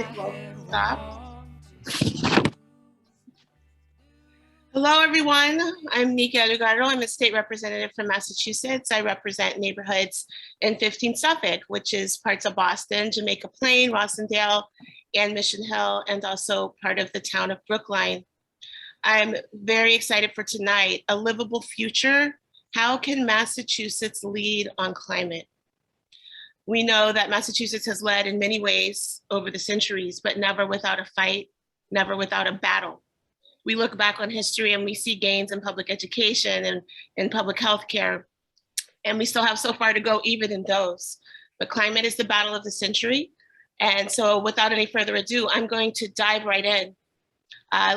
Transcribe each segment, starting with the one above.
music will stop. Hello, everyone. I'm Nika Lugaro. I'm a state representative from Massachusetts. I represent neighborhoods in 15 Suffolk, which is parts of Boston, Jamaica Plain, Rossendale, and Mission Hill, and also part of the town of Brookline. I'm very excited for tonight. A livable future. How can Massachusetts lead on climate? We know that Massachusetts has led in many ways over the centuries, but never without a fight, never without a battle. We look back on history and we see gains in public education and in public health care, and we still have so far to go even in those. But climate is the battle of the century. And so without any further ado, I'm going to dive right in.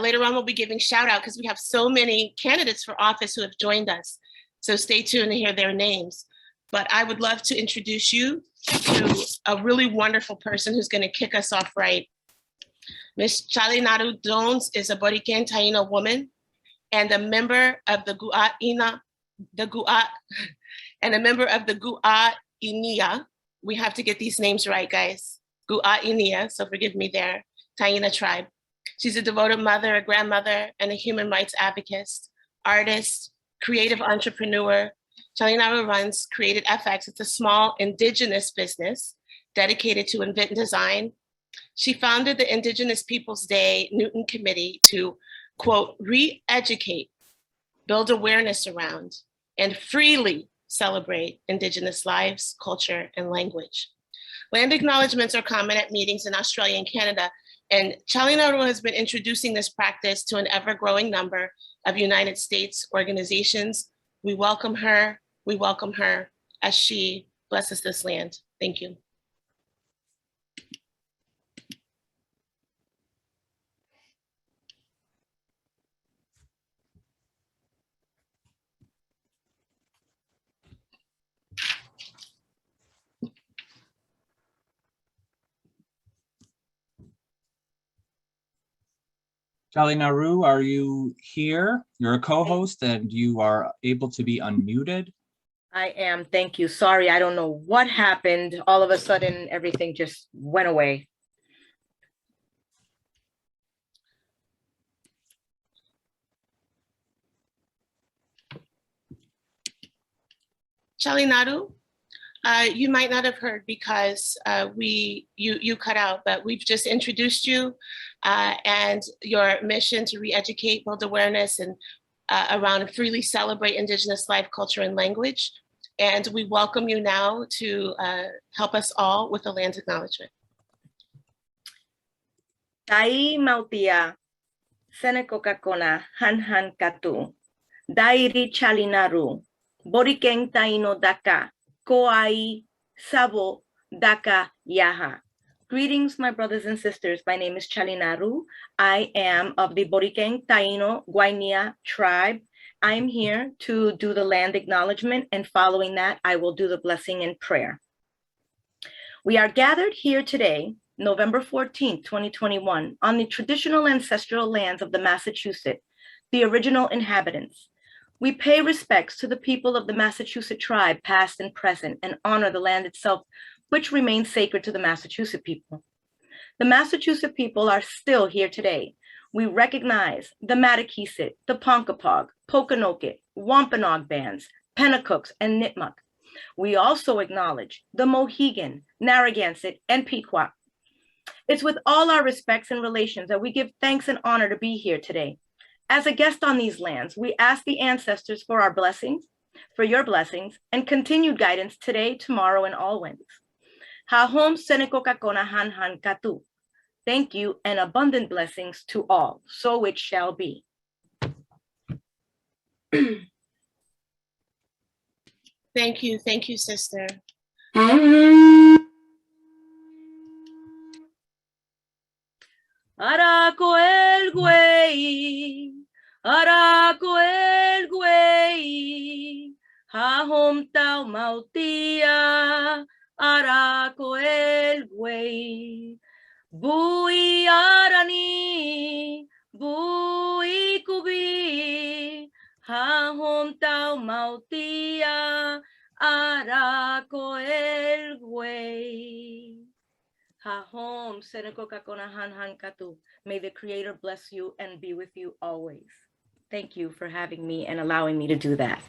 Later on, we'll be giving shout out because we have so many candidates for office who have joined us. So stay tuned to hear their names. But I would love to introduce you to a really wonderful person who's gonna kick us off right. Ms. Chalinaru Jones is a Borican Taino woman and a member of the Gu'ainia. We have to get these names right, guys. Gu'ainia, so forgive me there, Taina tribe. She's a devoted mother, a grandmother, and a human rights advocate, artist, creative entrepreneur. Chalinaru runs Created FX. It's a small indigenous business dedicated to invent and design. She founded the Indigenous Peoples Day Newton Committee to, quote, re-educate, build awareness around, and freely celebrate Indigenous lives, culture, and language. Land acknowledgements are common at meetings in Australia and Canada, and Chalinaru has been introducing this practice to an ever-growing number of United States organizations. We welcome her as she blesses this land. Thank you. Chalinaru, are you here? You're a co-host and you are able to be unmuted. I am, thank you. Sorry, I don't know what happened. All of a sudden, everything just went away. Chalinaru, you might not have heard because you cut out, but we've just introduced you and your mission to re-educate, build awareness, and around freely celebrate Indigenous life, culture, and language. And we welcome you now to help us all with the land acknowledgement. Tai mautia, senekokakona, han katu, dairi Chalinaru, borikeng taino daka, koai, sabo, daka, yaha. Greetings, my brothers and sisters. My name is Chalinaru. I am of the Boriceng Taino Guainia tribe. I am here to do the land acknowledgement, and following that, I will do the blessing and prayer. We are gathered here today, November 14th, 2021, on the traditional ancestral lands of the Massachusetts, the original inhabitants. We pay respects to the people of the Massachusetts tribe, past and present, and honor the land itself, which remains sacred to the Massachusetts people. The Massachusetts people are still here today. We recognize the Matakeesit, the Ponkapog, Pokanoket, Wampanoag bands, Penacooks, and Nipmuc. We also acknowledge the Mohegan, Narragansett, and Pequot. It's with all our respects and relations that we give thanks and honor to be here today. As a guest on these lands, we ask the ancestors for our blessings, for your blessings, and continued guidance today, tomorrow, and always. Hahom senekokakona han katu. Thank you and abundant blessings to all. So it shall be. Thank you, sister. Araco el güey, araco el güey, hahom tau mautia, araco el güey. Bui arani, bui kubi, hahom tau mautia, araco el güey. Hahom seneko kakona han katu. May the Creator bless you and be with you always. Thank you for having me and allowing me to do that.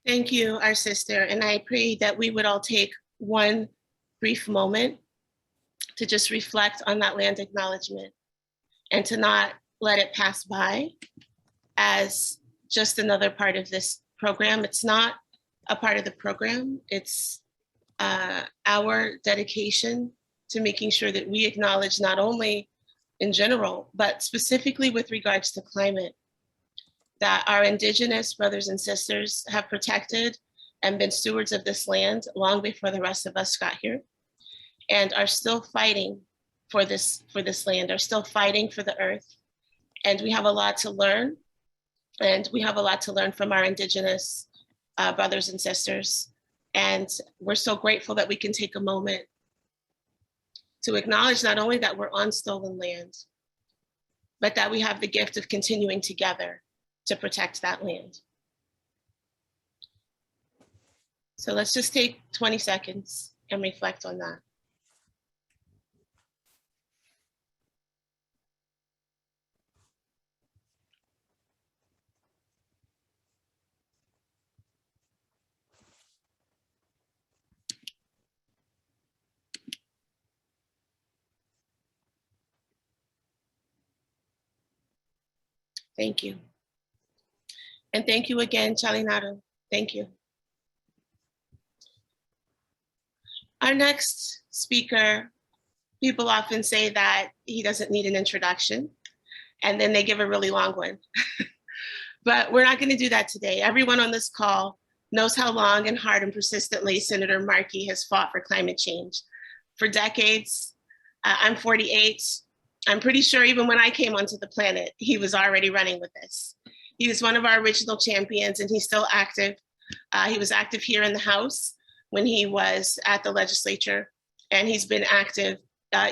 Thank you, our sister. And I pray that we would all take one brief moment to just reflect on that land acknowledgement and to not let it pass by as just another part of this program. It's not a part of the program. It's our dedication to making sure that we acknowledge not only in general, but specifically with regards to climate, that our Indigenous brothers and sisters have protected and been stewards of this land long before the rest of us got here, and are still fighting for this land, are still fighting for the earth. And we have a lot to learn, and we have a lot to learn from our Indigenous brothers and sisters. And we're so grateful that we can take a moment to acknowledge not only that we're on stolen land, but that we have the gift of continuing together to protect that land. So let's just take 20 seconds and reflect on that. Thank you. And thank you again, Chalinaro. Thank you. Our next speaker, people often say that he doesn't need an introduction, and then they give a really long one. But we're not going to do that today. Everyone on this call knows how long and hard and persistently Senator Markey has fought for climate change. For decades, I'm 48. I'm pretty sure even when I came onto the planet, he was already running with this. He was one of our original champions, and he's still active. He was active here in the House when he was at the legislature, and he's been active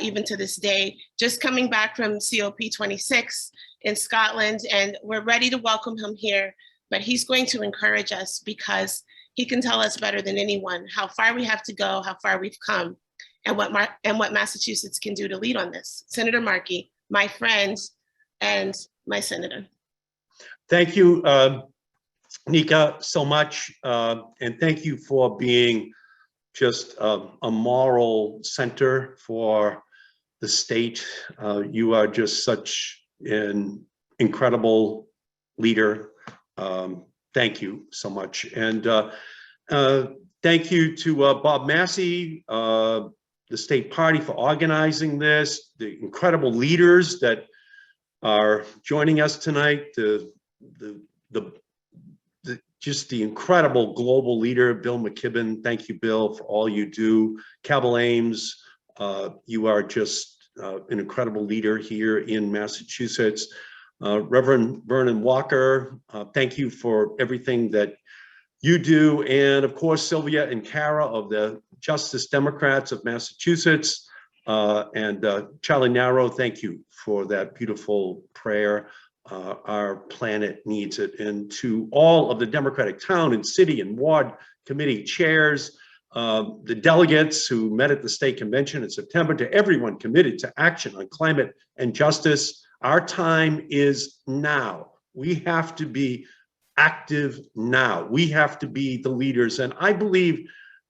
even to this day, just coming back from COP26 in Scotland, and we're ready to welcome him here, but he's going to encourage us because he can tell us better than anyone how far we have to go, how far we've come, and what Massachusetts can do to lead on this. Senator Markey, my friend and my senator. Thank you, Nika, so much. And thank you for being just a moral center for the state. You are just such an incredible leader. Thank you so much. And thank you to Bob Massey, the state party, for organizing this, the incredible leaders that are joining us tonight, just the incredible global leader, Bill McKibben. Thank you, Bill, for all you do. Cabell Eames, you are just an incredible leader here in Massachusetts. Reverend Vernon Walker, thank you for everything that you do. And of course, Sylvia and Kara of the Justice Democrats of Massachusetts. And Charlie Narrow, thank you for that beautiful prayer. Our planet needs it. And to all of the Democratic town and city and ward committee chairs, the delegates who met at the state convention in September, to everyone committed to action on climate and justice, our time is now. We have to be active now. We have to be the leaders. And I believe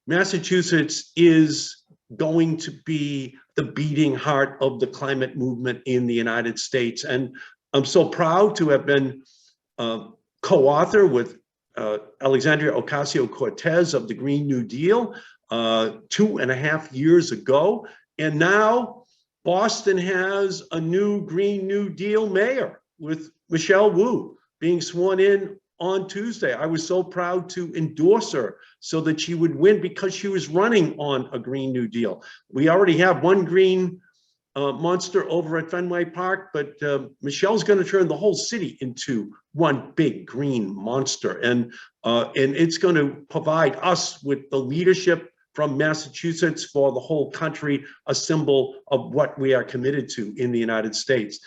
Massachusetts is going to be the beating heart of the climate movement in the United States. And I'm so proud to have been co-author with Alexandria Ocasio-Cortez of the Green New Deal 2.5 years ago. And now Boston has a new Green New Deal mayor with Michelle Wu being sworn in on Tuesday. I was so proud to endorse her so that she would win because she was running on a Green New Deal. We already have one green monster over at Fenway Park, but Michelle's going to turn the whole city into one big green monster. And it's going to provide us with the leadership from Massachusetts for the whole country, a symbol of what we are committed to in the United States.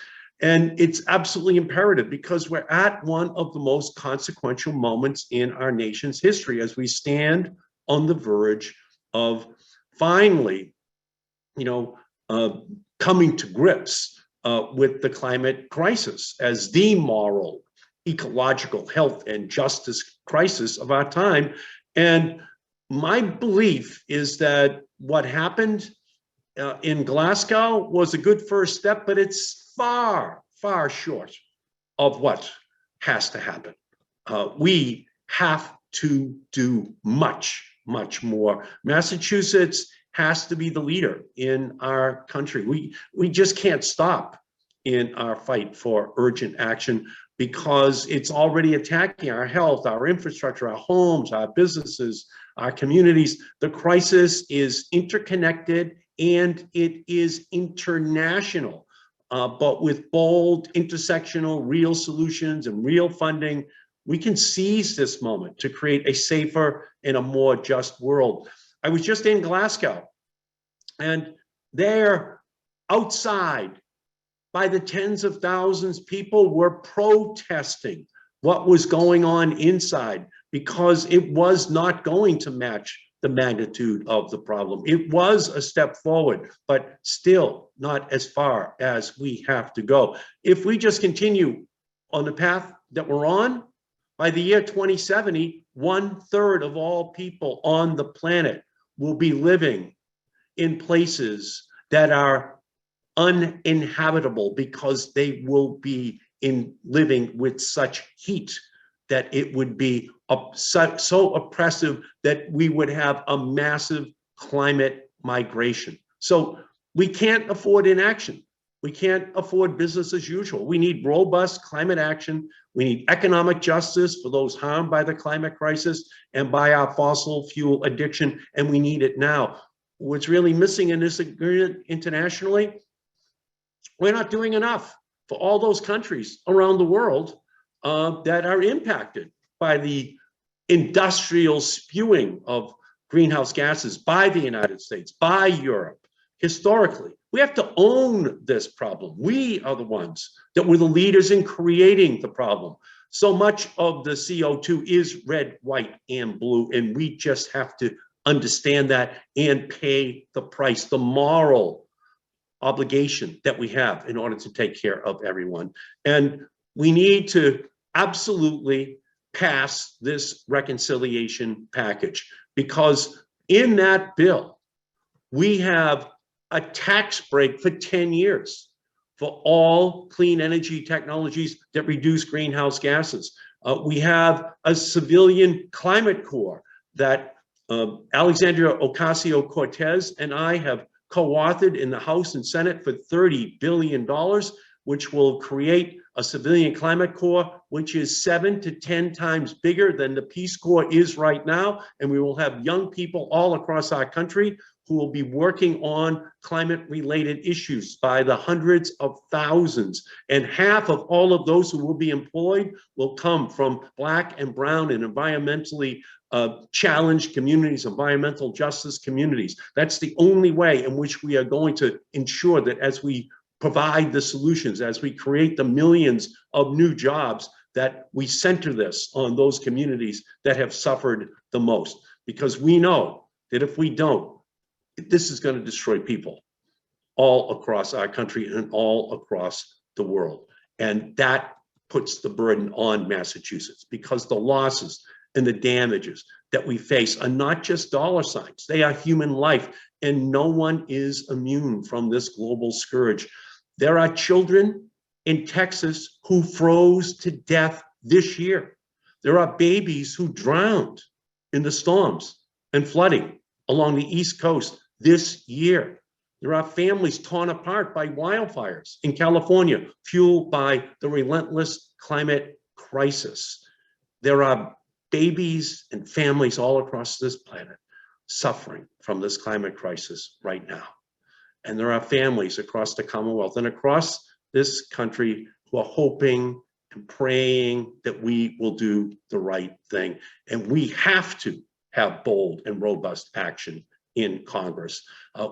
And it's absolutely imperative because we're at one of the most consequential moments in our nation's history as we stand on the verge of finally, coming to grips with the climate crisis as the moral, ecological, health, and justice crisis of our time. And my belief is that what happened in Glasgow was a good first step, but it's far, far short of what has to happen. We have to do much, much more. Massachusetts has to be the leader in our country. We just can't stop in our fight for urgent action because it's already attacking our health, our infrastructure, our homes, our businesses, our communities. The crisis is interconnected and it is international, but with bold, intersectional, real solutions and real funding, we can seize this moment to create a safer and a more just world. I was just in Glasgow, and there, outside, by the tens of thousands, people were protesting what was going on inside because it was not going to match the magnitude of the problem. It was a step forward, but still not as far as we have to go. If we just continue on the path that we're on, by the year 2070, 1/3 of all people on the planet will be living in places that are uninhabitable because they will be living with such heat that it would be so oppressive that we would have a massive climate migration. So we can't afford inaction. We can't afford business as usual. We need robust climate action. We need economic justice for those harmed by the climate crisis and by our fossil fuel addiction, and we need it now. What's really missing in this agreement internationally, we're not doing enough for all those countries around the world that are impacted by the industrial spewing of greenhouse gases by the United States, by Europe. Historically, we have to own this problem. We are the ones that were the leaders in creating the problem. So much of the CO2 is red, white, and blue, and we just have to understand that and pay the price, the moral obligation that we have in order to take care of everyone. And we need to absolutely pass this reconciliation package because in that bill, we have a tax break for 10 years for all clean energy technologies that reduce greenhouse gases. We have a civilian climate corps that Alexandria Ocasio-Cortez and I have co-authored in the House and Senate for $30 billion, which will create a civilian climate corps, which is 7 to 10 times bigger than the Peace Corps is right now. And we will have young people all across our country who will be working on climate-related issues by the hundreds of thousands. And half of all of those who will be employed will come from Black and brown and environmentally challenged communities, environmental justice communities. That's the only way in which we are going to ensure that as we provide the solutions, as we create the millions of new jobs, that we center this on those communities that have suffered the most. Because we know that if we don't, this is going to destroy people all across our country and all across the world. And that puts the burden on Massachusetts because the losses and the damages that we face are not just dollar signs, they are human life, and no one is immune from this global scourge. There are children in Texas who froze to death this year. There are babies who drowned in the storms and flooding along the East Coast this year. There are families torn apart by wildfires in California, fueled by the relentless climate crisis. There are babies and families all across this planet suffering from this climate crisis right now. And there are families across the Commonwealth and across this country who are hoping and praying that we will do the right thing. And we have to have bold and robust action in Congress.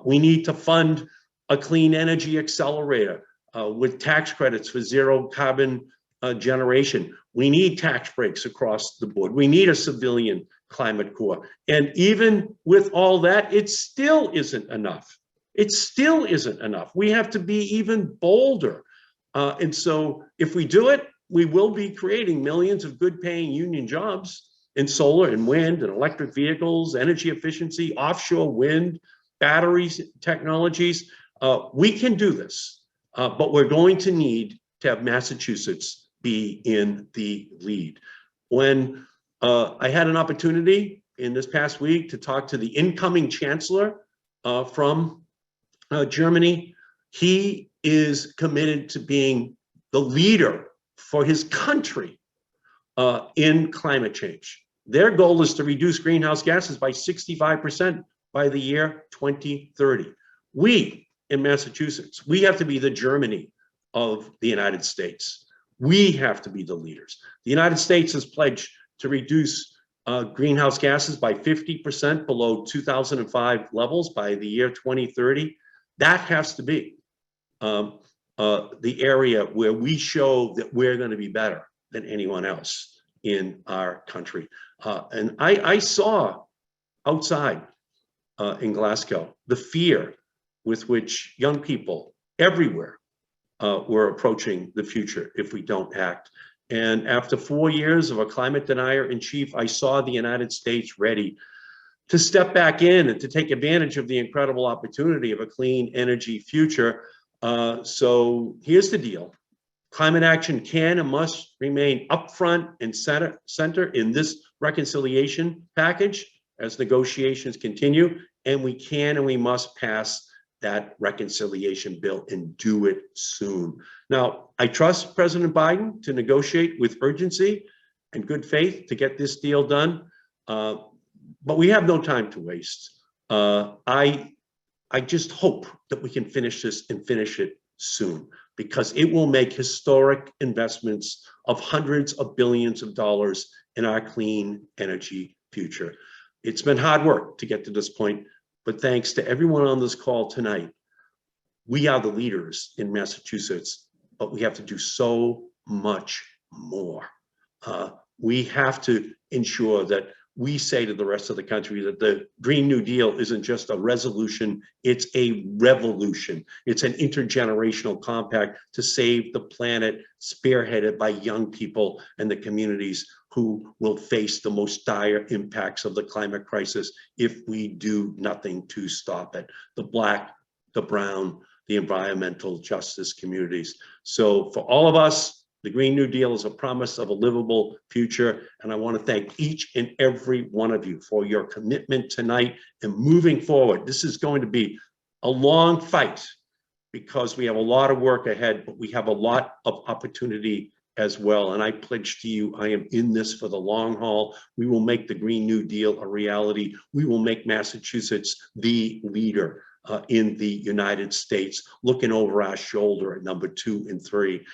We need to fund a clean energy accelerator with tax credits for zero carbon generation. We need tax breaks across the board. We need a civilian climate corps. And even with all that, it still isn't enough. It still isn't enough. We have to be even bolder. And so if we do it, we will be creating millions of good paying union jobs in solar and wind and electric vehicles, energy efficiency, offshore wind, batteries technologies. We can do this, but we're going to need to have Massachusetts be in the lead. When I had an opportunity in this past week to talk to the incoming chancellor from Germany, he is committed to being the leader for his country in climate change. Their goal is to reduce greenhouse gases by 65% by the year 2030. We in Massachusetts, we have to be the Germany of the United States. We have to be the leaders. The United States has pledged to reduce greenhouse gases by 50% below 2005 levels by the year 2030. That has to be the area where we show that we're going to be better than anyone else in our country. And I saw outside in Glasgow the fear with which young people everywhere were approaching the future if we don't act. And after 4 years of a climate denier in chief, I saw the United States ready to step back in and to take advantage of the incredible opportunity of a clean energy future. So here's the deal. Climate action can and must remain upfront and center in this reconciliation package as negotiations continue, and we can and we must pass that reconciliation bill and do it soon. Now, I trust President Biden to negotiate with urgency and good faith to get this deal done, but we have no time to waste. I just hope that we can finish this and finish it soon, because it will make historic investments of hundreds of billions of dollars in our clean energy future. It's been hard work to get to this point, but thanks to everyone on this call tonight, we are the leaders in Massachusetts, but we have to do so much more. We have to ensure that we say to the rest of the country that the Green New Deal isn't just a resolution, it's a revolution. It's an intergenerational compact to save the planet, spearheaded by young people and the communities who will face the most dire impacts of the climate crisis if we do nothing to stop it. The Black, the brown, the environmental justice communities. So for all of us, the Green New Deal is a promise of a livable future, and I want to thank each and every one of you for your commitment tonight and moving forward. This is going to be a long fight because we have a lot of work ahead, but we have a lot of opportunity as well. And I pledge to you, I am in this for the long haul. We will make the Green New Deal a reality. We will make Massachusetts the leader in the United States, looking over our shoulder at number 2 and 3.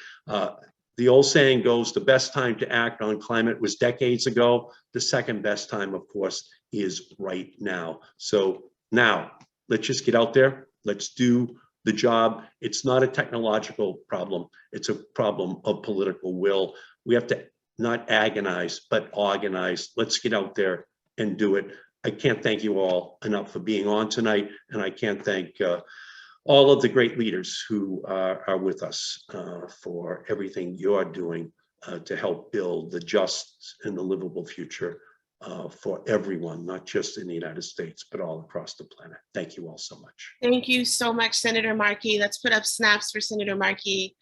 The old saying goes, the best time to act on climate was decades ago. The second best time, of course, is right now. So now, let's just get out there. Let's do the job. It's not a technological problem. It's a problem of political will. We have to not agonize, but organize. Let's get out there and do it. I can't thank you all enough for being on tonight, and I can't thank all of the great leaders who are with us for everything you're doing to help build the just and the livable future for everyone, not just in the United States, but all across the planet. Thank you all so much. Thank you so much, Senator Markey. Let's put up snaps for Senator Markey.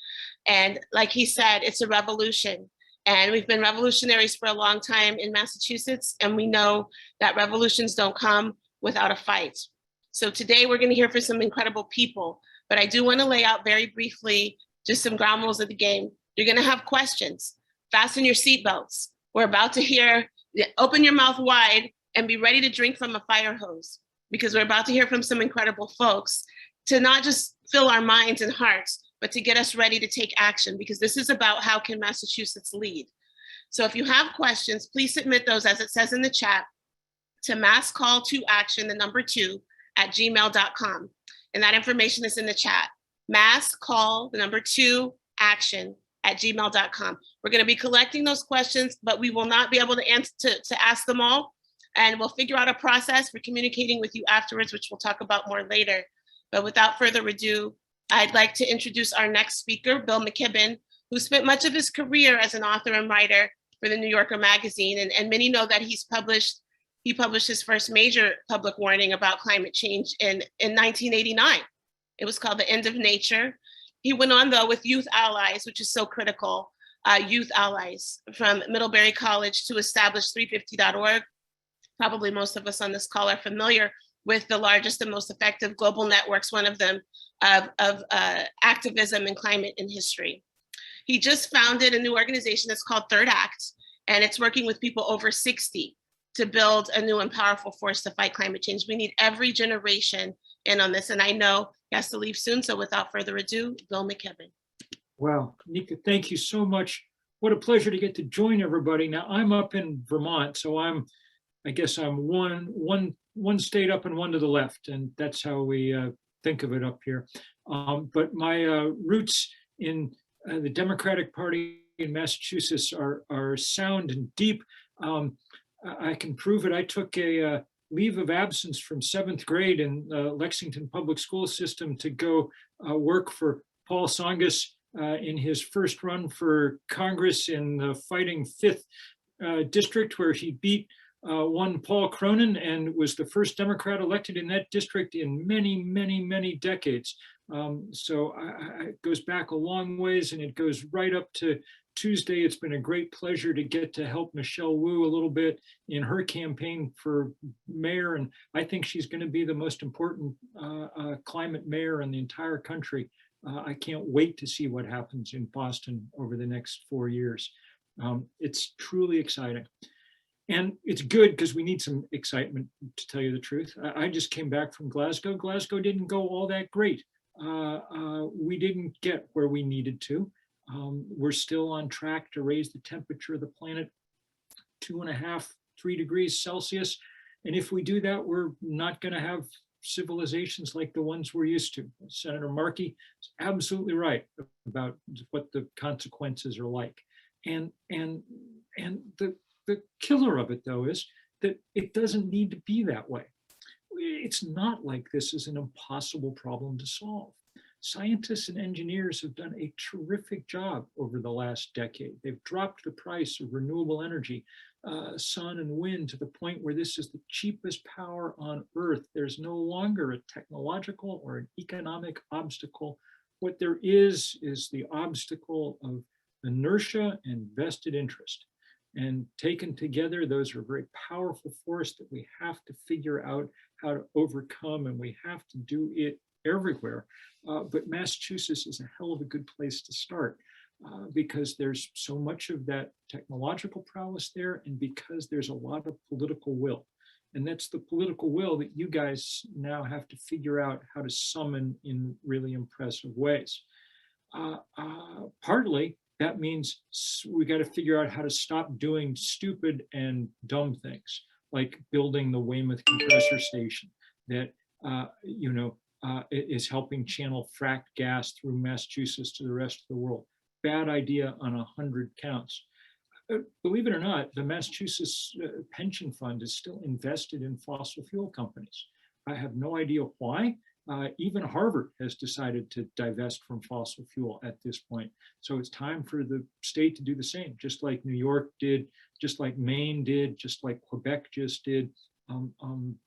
And like he said, it's a revolution. And we've been revolutionaries for a long time in Massachusetts, and we know that revolutions don't come without a fight. So today we're going to hear from some incredible people, but I do want to lay out very briefly just some ground rules of the game. You're going to have questions. Fasten your seatbelts. We're about to hear, open your mouth wide and be ready to drink from a fire hose, because we're about to hear from some incredible folks to not just fill our minds and hearts, but to get us ready to take action, because this is about how can Massachusetts lead. So if you have questions, please submit those, as it says in the chat, to masscall2action, the number 2, @gmail.com. And that information is in the chat. masscall2action@gmail.com. We're going to be collecting those questions, but we will not be able to answer to ask them all. And we'll figure out a process for communicating with you afterwards, which we'll talk about more later. But without further ado, I'd like to introduce our next speaker, Bill McKibben, who spent much of his career as an author and writer for the New Yorker magazine. And many know that he published his first major public warning about climate change in 1989. It was called The End of Nature. He went on, though, with Youth Allies, which is so critical, Youth Allies from Middlebury College to establish 350.org. Probably most of us on this call are familiar with the largest and most effective global networks, one of them of activism and climate in history. He just founded a new organization that's called Third Act, and it's working with people over 60 to build a new and powerful force to fight climate change. We need every generation in on this, and I know he has to leave soon, so without further ado, Bill McKibben. Wow, Nika, thank you so much. What a pleasure to get to join everybody. Now, I'm up in Vermont, so I guess I'm one state up and one to the left, and that's how we think of it up here. But my roots in the Democratic Party in Massachusetts are sound and deep. I can prove it. I took a leave of absence from 7th grade in Lexington Public School System to go work for Paul Tsongas in his first run for Congress in the fighting 5th district, where he beat one Paul Cronin and was the first Democrat elected in that district in many, many, many decades. So it goes back a long ways, and it goes right up to Tuesday. It's been a great pleasure to get to help Michelle Wu a little bit in her campaign for mayor, and I think she's going to be the most important climate mayor in the entire country. I can't wait to see what happens in Boston over the next 4 years. It's truly exciting. And it's good because we need some excitement, to tell you the truth. I just came back from Glasgow. Glasgow didn't go all that great. We didn't get where we needed to. We're still on track to raise the temperature of the planet 2.5, 3 degrees Celsius. And if we do that, we're not going to have civilizations like the ones we're used to. Senator Markey is absolutely right about what the consequences are like. And the killer of it, though, is that it doesn't need to be that way. It's not like this is an impossible problem to solve. Scientists and engineers have done a terrific job over the last decade. They've dropped the price of renewable energy, sun and wind, to the point where this is the cheapest power on Earth. There's no longer a technological or an economic obstacle. What there is the obstacle of inertia and vested interest. And taken together, those are a very powerful force that we have to figure out how to overcome, and we have to do it everywhere. But Massachusetts is a hell of a good place to start because there's so much of that technological prowess there, and because there's a lot of political will. And that's the political will that you guys now have to figure out how to summon in really impressive ways. Partly, that means we got to figure out how to stop doing stupid and dumb things, like building the Weymouth compressor station that is helping channel fracked gas through Massachusetts to the rest of the world. Bad idea on 100 counts. Believe it or not, the Massachusetts pension fund is still invested in fossil fuel companies. I have no idea why. Even Harvard has decided to divest from fossil fuel at this point. So it's time for the state to do the same, just like New York did, just like Maine did, just like Quebec just did. Time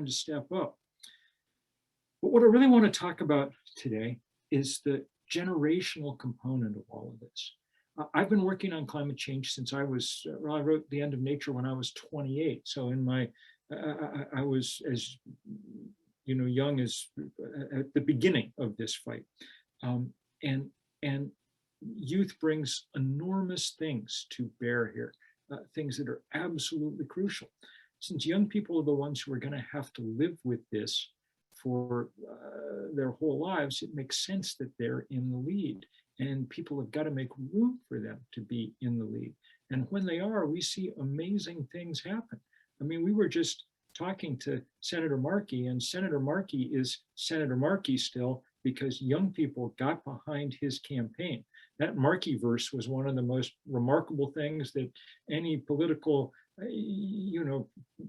to step up. But what I really want to talk about today is the generational component of all of this. I've been working on climate change since I wrote The End of Nature when I was 28. So I was as young as at the beginning of this fight. And youth brings enormous things to bear here, things that are absolutely crucial. Since young people are the ones who are going to have to live with this for their whole lives, it makes sense that they're in the lead. And people have got to make room for them to be in the lead. And when they are, we see amazing things happen. I mean, we were just talking to Senator Markey, and Senator Markey is Senator Markey still, because young people got behind his campaign. That Markey verse was one of the most remarkable things that any political,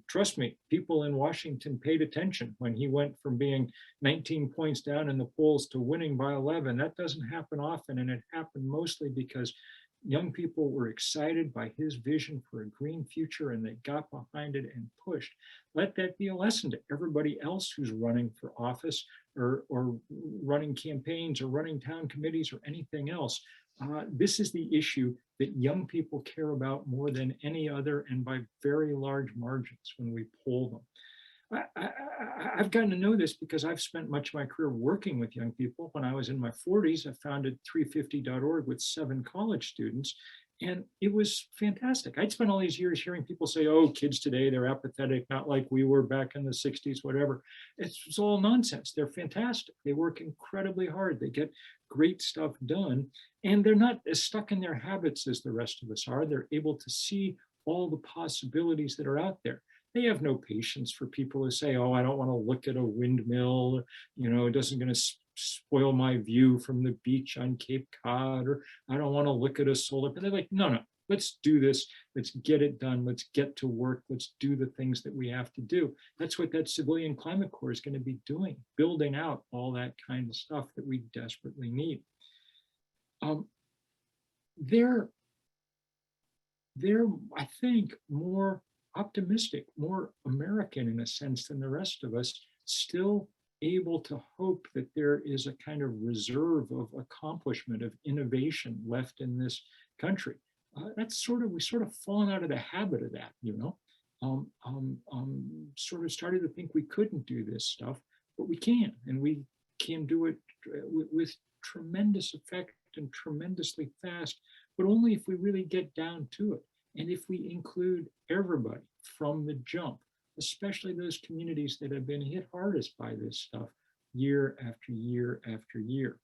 trust me, people in Washington paid attention when he went from being 19 points down in the polls to winning by 11. That doesn't happen often, and it happened mostly because young people were excited by his vision for a green future, and they got behind it and pushed. Let that be a lesson to everybody else who's running for office or running campaigns or running town committees or anything else. This is the issue that young people care about more than any other, and by very large margins when we poll them. I've gotten to know this because I've spent much of my career working with young people. When I was in my 40s, I founded 350.org with 7 college students, and it was fantastic. I'd spent all these years hearing people say, oh, kids today, they're apathetic, not like we were back in the 60s, whatever. It's all nonsense. They're fantastic. They work incredibly hard. They get great stuff done, and they're not as stuck in their habits as the rest of us are. They're able to see all the possibilities that are out there. They have no patience for people who say, oh, I don't want to look at a windmill, it doesn't going to spoil my view from the beach on Cape Cod, or I don't want to look at a solar. But they're like, no, let's do this. Let's get it done. Let's get to work. Let's do the things that we have to do. That's what that Civilian Climate Corps is going to be doing, building out all that kind of stuff that we desperately need. They're, I think, more optimistic, more American in a sense than the rest of us, still able to hope that there is a kind of reserve of accomplishment, of innovation left in this country. That's we sort of fallen out of the habit of that, sort of started to think we couldn't do this stuff, but we can, and we can do it with tremendous effect and tremendously fast, but only if we really get down to it. And if we include everybody from the jump, especially those communities that have been hit hardest by this stuff year after year after year.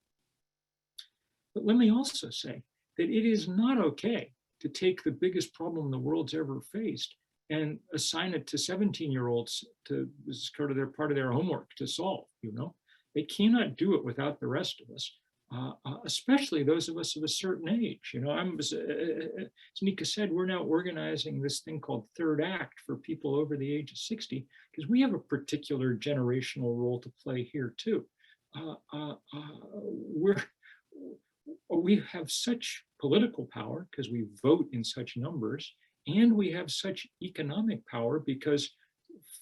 But let me also say that it is not okay to take the biggest problem the world's ever faced and assign it to 17-year-olds as part of their homework to solve, They cannot do it without the rest of us. Especially those of us of a certain age. As Nika said, we're now organizing this thing called Third Act for people over the age of 60, because we have a particular generational role to play here too. We have such political power because we vote in such numbers, and we have such economic power because,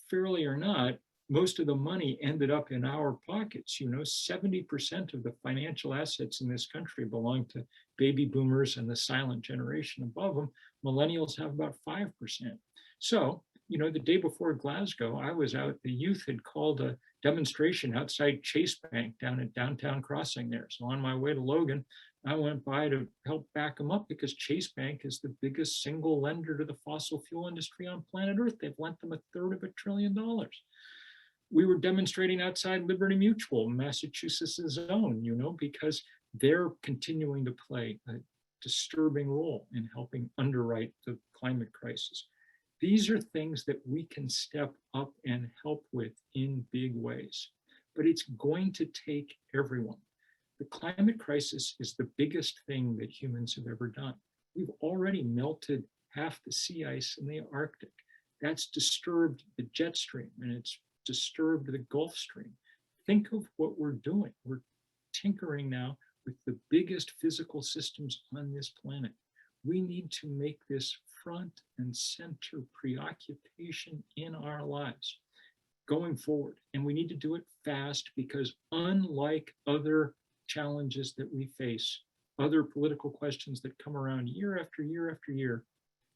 fairly or not, most of the money ended up in our pockets. 70% of the financial assets in this country belong to baby boomers and the silent generation above them. Millennials have about 5%. So, the day before Glasgow, I was out, the youth had called a demonstration outside Chase Bank down at Downtown Crossing there. So on my way to Logan, I went by to help back them up because Chase Bank is the biggest single lender to the fossil fuel industry on planet Earth. They've lent them $1/3 trillion. We were demonstrating outside Liberty Mutual, Massachusetts' own, because they're continuing to play a disturbing role in helping underwrite the climate crisis. These are things that we can step up and help with in big ways, but it's going to take everyone. The climate crisis is the biggest thing that humans have ever done. We've already melted half the sea ice in the Arctic. That's disturbed the jet stream, and it's disturbed the Gulf Stream. Think of what we're doing. We're tinkering now with the biggest physical systems on this planet. We need to make this front and center preoccupation in our lives going forward. And we need to do it fast because, unlike other challenges that we face, other political questions that come around year after year after year,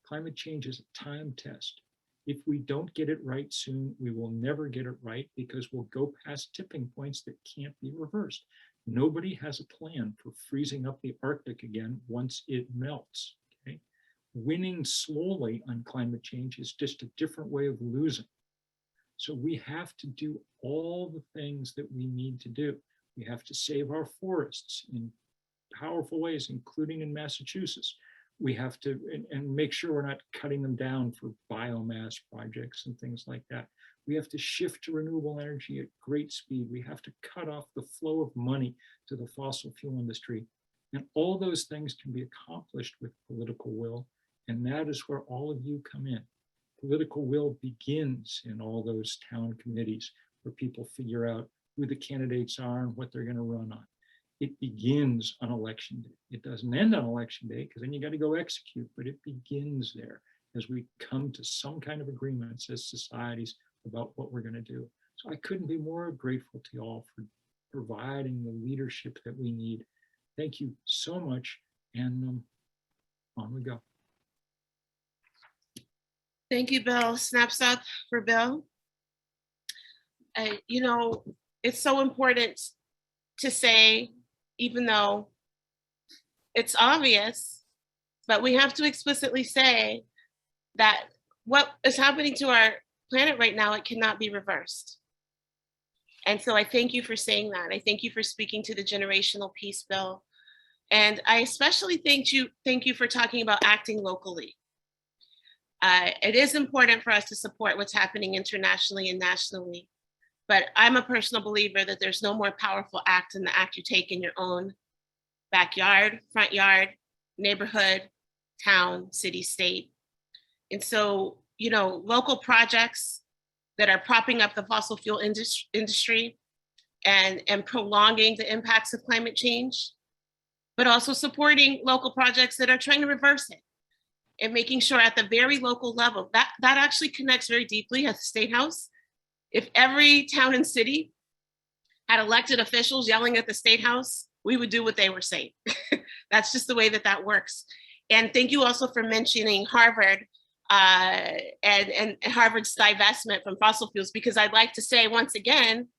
climate change is a time test. If we don't get it right soon, we will never get it right because we'll go past tipping points that can't be reversed. Nobody has a plan for freezing up the Arctic again once it melts. Okay? Winning slowly on climate change is just a different way of losing. So we have to do all the things that we need to do. We have to save our forests in powerful ways, including in Massachusetts. We have to and make sure we're not cutting them down for biomass projects and things like that. We have to shift to renewable energy at great speed. We have to cut off the flow of money to the fossil fuel industry. And all those things can be accomplished with political will. And that is where all of you come in. Political will begins in all those town committees where people figure out who the candidates are and what they're going to run on. It begins on election day. It doesn't end on election day because then you got to go execute, but it begins there as we come to some kind of agreements as societies about what we're going to do. So I couldn't be more grateful to you all for providing the leadership that we need. Thank you so much, and on we go. Thank you, Bill. Snaps up for Bill. You know, it's so important to say, even though it's obvious, but we have to explicitly say that what is happening to our planet right now, it cannot be reversed. And so I thank you for saying that. I thank you for speaking to the generational piece, Bill. And I especially thank you for talking about acting locally. It is important for us to support what's happening internationally and nationally, but I'm a personal believer that there's no more powerful act than the act you take in your own backyard, front yard, neighborhood, town, city, state. And so, you know, local projects that are propping up the fossil fuel industry and prolonging the impacts of climate change, but also supporting local projects that are trying to reverse it and making sure at the very local level, that actually connects very deeply at the State House. If every town and city had elected officials yelling at the State House, we would do what they were saying. That's just the way that works. And thank you also for mentioning Harvard and Harvard's divestment from fossil fuels, because I'd like to say once again,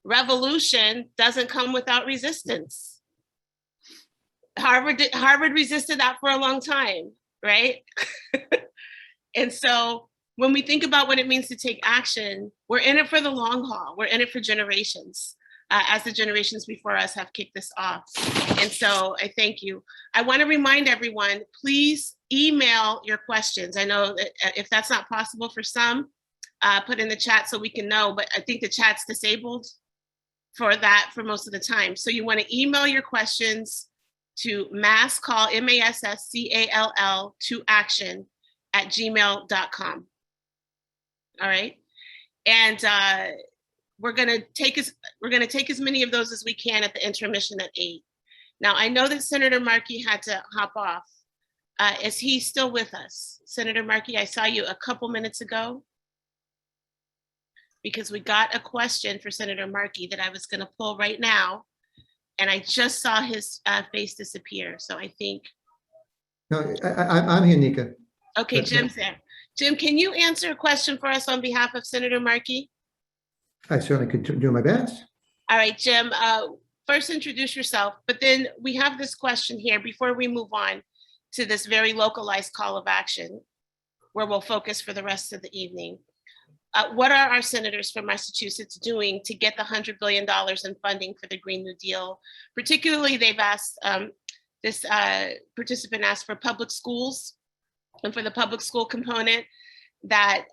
revolution doesn't come without resistance. Harvard resisted that for a long time, right? And so when we think about what it means to take action, we're in it for the long haul. We're in it for generations, as the generations before us have kicked this off. And so I thank you. I want to remind everyone, please email your questions. I know that if that's not possible for some, put in the chat so we can know, but I think the chat's disabled for that for most of the time. So you want to email your questions to masscall, MASSCALL, to action @gmail.com. All right. And we're gonna take as many of those as we can at the intermission at 8. Now I know that Senator Markey had to hop off. Is he still with us? Senator Markey, I saw you a couple minutes ago because we got a question for Senator Markey that I was gonna pull right now. And I just saw his face disappear. So I think. No, I'm here, Nika. Okay, Jim's there. Jim, can you answer a question for us on behalf of Senator Markey? I certainly could do my best. All right, Jim, first introduce yourself, but then we have this question here before we move on to this very localized call of action where we'll focus for the rest of the evening. What are our senators from Massachusetts doing to get the $100 billion in funding for the Green New Deal? Particularly, they've asked, this participant asked for public schools, and for the public school component, that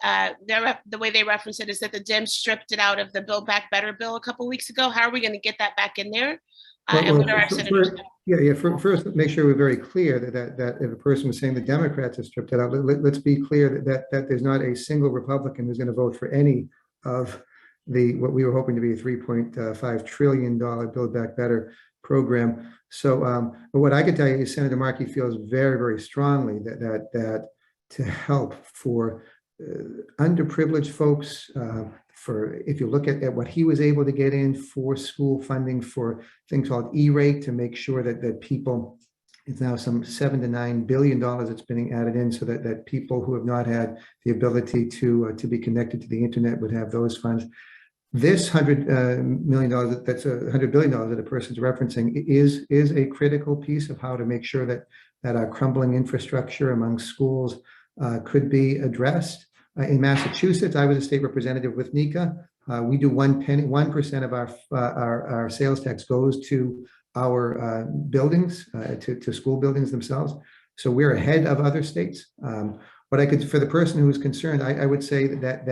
the way they reference it is that the Dems stripped it out of the Build Back Better bill a couple of weeks ago. How are we going to get that back in there? And what are our senators doing? First, make sure we're very clear that if a person was saying the Democrats have stripped it out, let's be clear that there's not a single Republican who's going to vote for any of what we were hoping to be a $3.5 trillion Build Back Better program. So, but what I can tell you is Senator Markey feels very, very strongly that to help for underprivileged folks, for if you look at what he was able to get in for school funding for things called E-rate, to make sure that people, it's now some $7 to $9 billion that's being added in, so that people who have not had the ability to be connected to the internet would have those funds. This $100 million, that's $100 billion that a person's referencing, is a critical piece of how to make sure that our crumbling infrastructure among schools could be addressed. In Massachusetts, I was a state representative with Nika. We do 1% of our sales tax goes to our buildings, to school buildings themselves. So we're ahead of other states. But I could, for the person who is concerned, I would say that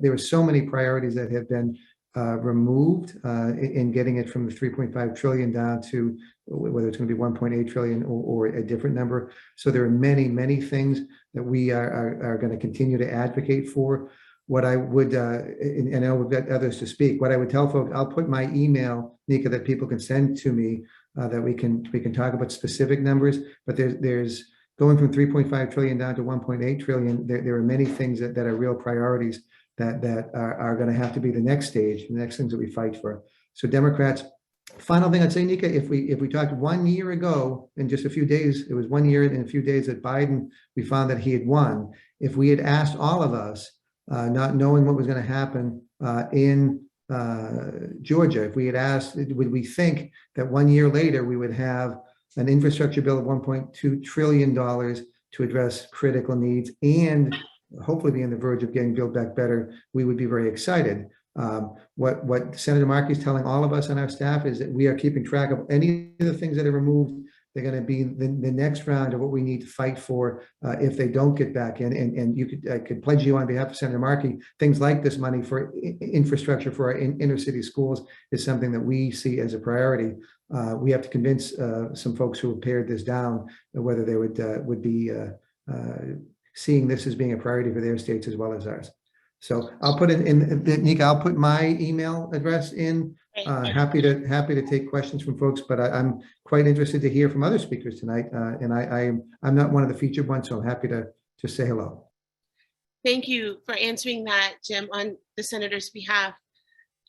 there are so many priorities that have been removed in getting it from the 3.5 trillion down to whether it's going to be 1.8 trillion or a different number. So there are many, many things that we are going to continue to advocate for. What I would, and I know we've got others to speak, what I would tell folks, I'll put my email, Nika, that people can send to me, that we can talk about specific numbers, but there's going from 3.5 trillion down to 1.8 trillion, there are many things that are real priorities that are going to have to be the next stage, the next things that we fight for. So Democrats, final thing I'd say, Nika, if we talked 1 year ago, in just a few days, it was 1 year and a few days that Biden, we found that he had won. If we had asked all of us, not knowing what was going to happen in Georgia, if we had asked, would we think that 1 year later we would have an infrastructure bill of $1.2 trillion to address critical needs and hopefully be on the verge of getting Build Back Better, we would be very excited. What Senator Markey is telling all of us on our staff is that we are keeping track of any of the things that are removed. They're going to be the next round of what we need to fight for if they don't get back in. And I could pledge you on behalf of Senator Markey, things like this money for infrastructure for our inner city schools is something that we see as a priority. We have to convince some folks who have pared this down whether they would be seeing this as being a priority for their states as well as ours. So I'll put it in, Nika, I'll put my email address in. Happy to take questions from folks, but I'm quite interested to hear from other speakers tonight. And I'm not one of the featured ones, so I'm happy to just say hello. Thank you for answering that, Jim, on the senator's behalf.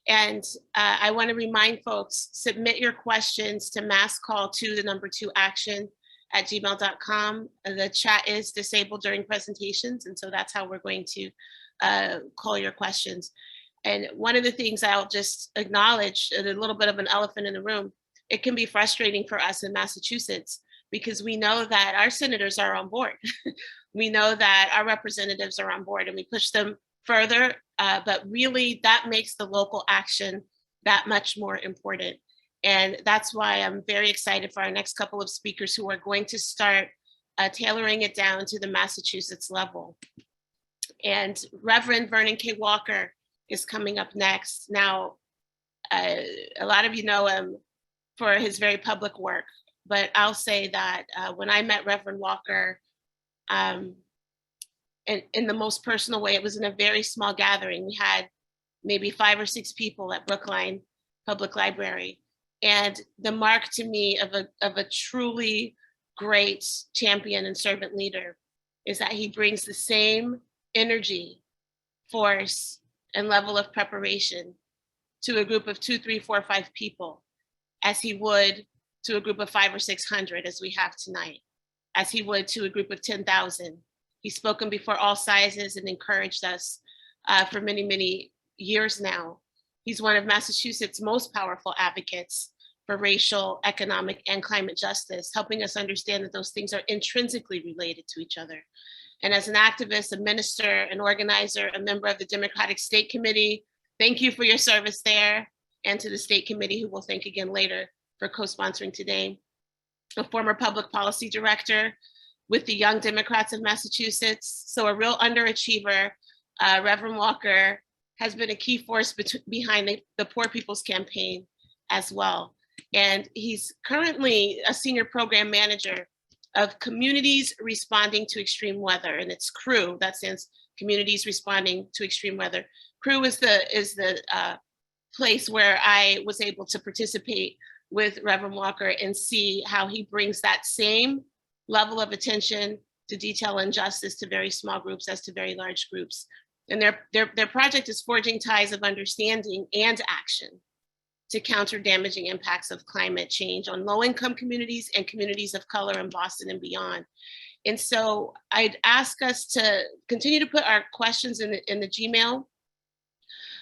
And I want to remind folks, submit your questions to masscall2action@gmail.com. The chat is disabled during presentations, and so that's how we're going to call your questions. And one of the things I'll just acknowledge, a little bit of an elephant in the room, it can be frustrating for us in Massachusetts because we know that our senators are on board. We know that our representatives are on board and we push them further, but really that makes the local action that much more important. And that's why I'm very excited for our next couple of speakers who are going to start tailoring it down to the Massachusetts level. And Reverend Vernon K. Walker is coming up next. Now, a lot of you know him for his very public work, but I'll say that when I met Reverend Walker, in the most personal way, it was in a very small gathering. We had maybe 5 or 6 people at Brookline Public Library. And the mark to me of a truly great champion and servant leader is that he brings the same energy, force, and level of preparation to a group of 2, 3, 4, 5 people as he would to a group of 500 or 600 as we have tonight, as he would to a group of 10,000. He's spoken before all sizes and encouraged us for many, many years now. He's one of Massachusetts' most powerful advocates for racial, economic, and climate justice, helping us understand that those things are intrinsically related to each other. And as an activist, a minister, an organizer, a member of the Democratic State Committee, thank you for your service there, and to the State Committee, who we'll thank again later for co-sponsoring today. A former public policy director with the Young Democrats of Massachusetts, so a real underachiever. Reverend Walker has been a key force behind the Poor People's Campaign as well. And he's currently a senior program manager of Communities Responding to Extreme Weather, and it's CREW, that stands Communities Responding to Extreme Weather. CREW is the place where I was able to participate with Reverend Walker and see how he brings that same level of attention to detail and justice to very small groups as to very large groups. And their project is forging ties of understanding and action to counter damaging impacts of climate change on low-income communities and communities of color in Boston and beyond. And so I'd ask us to continue to put our questions in the Gmail,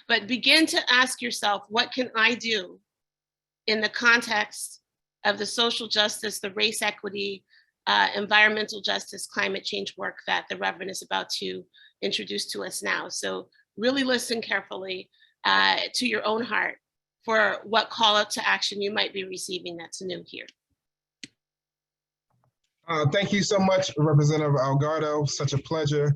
but begin to ask yourself, what can I do in the context of the social justice, the race equity, environmental justice, climate change work that the Reverend is about to introduce to us now. So really listen carefully to your own heart for what call up to action you might be receiving that's new here. Thank you so much, Representative Algardo. Such a pleasure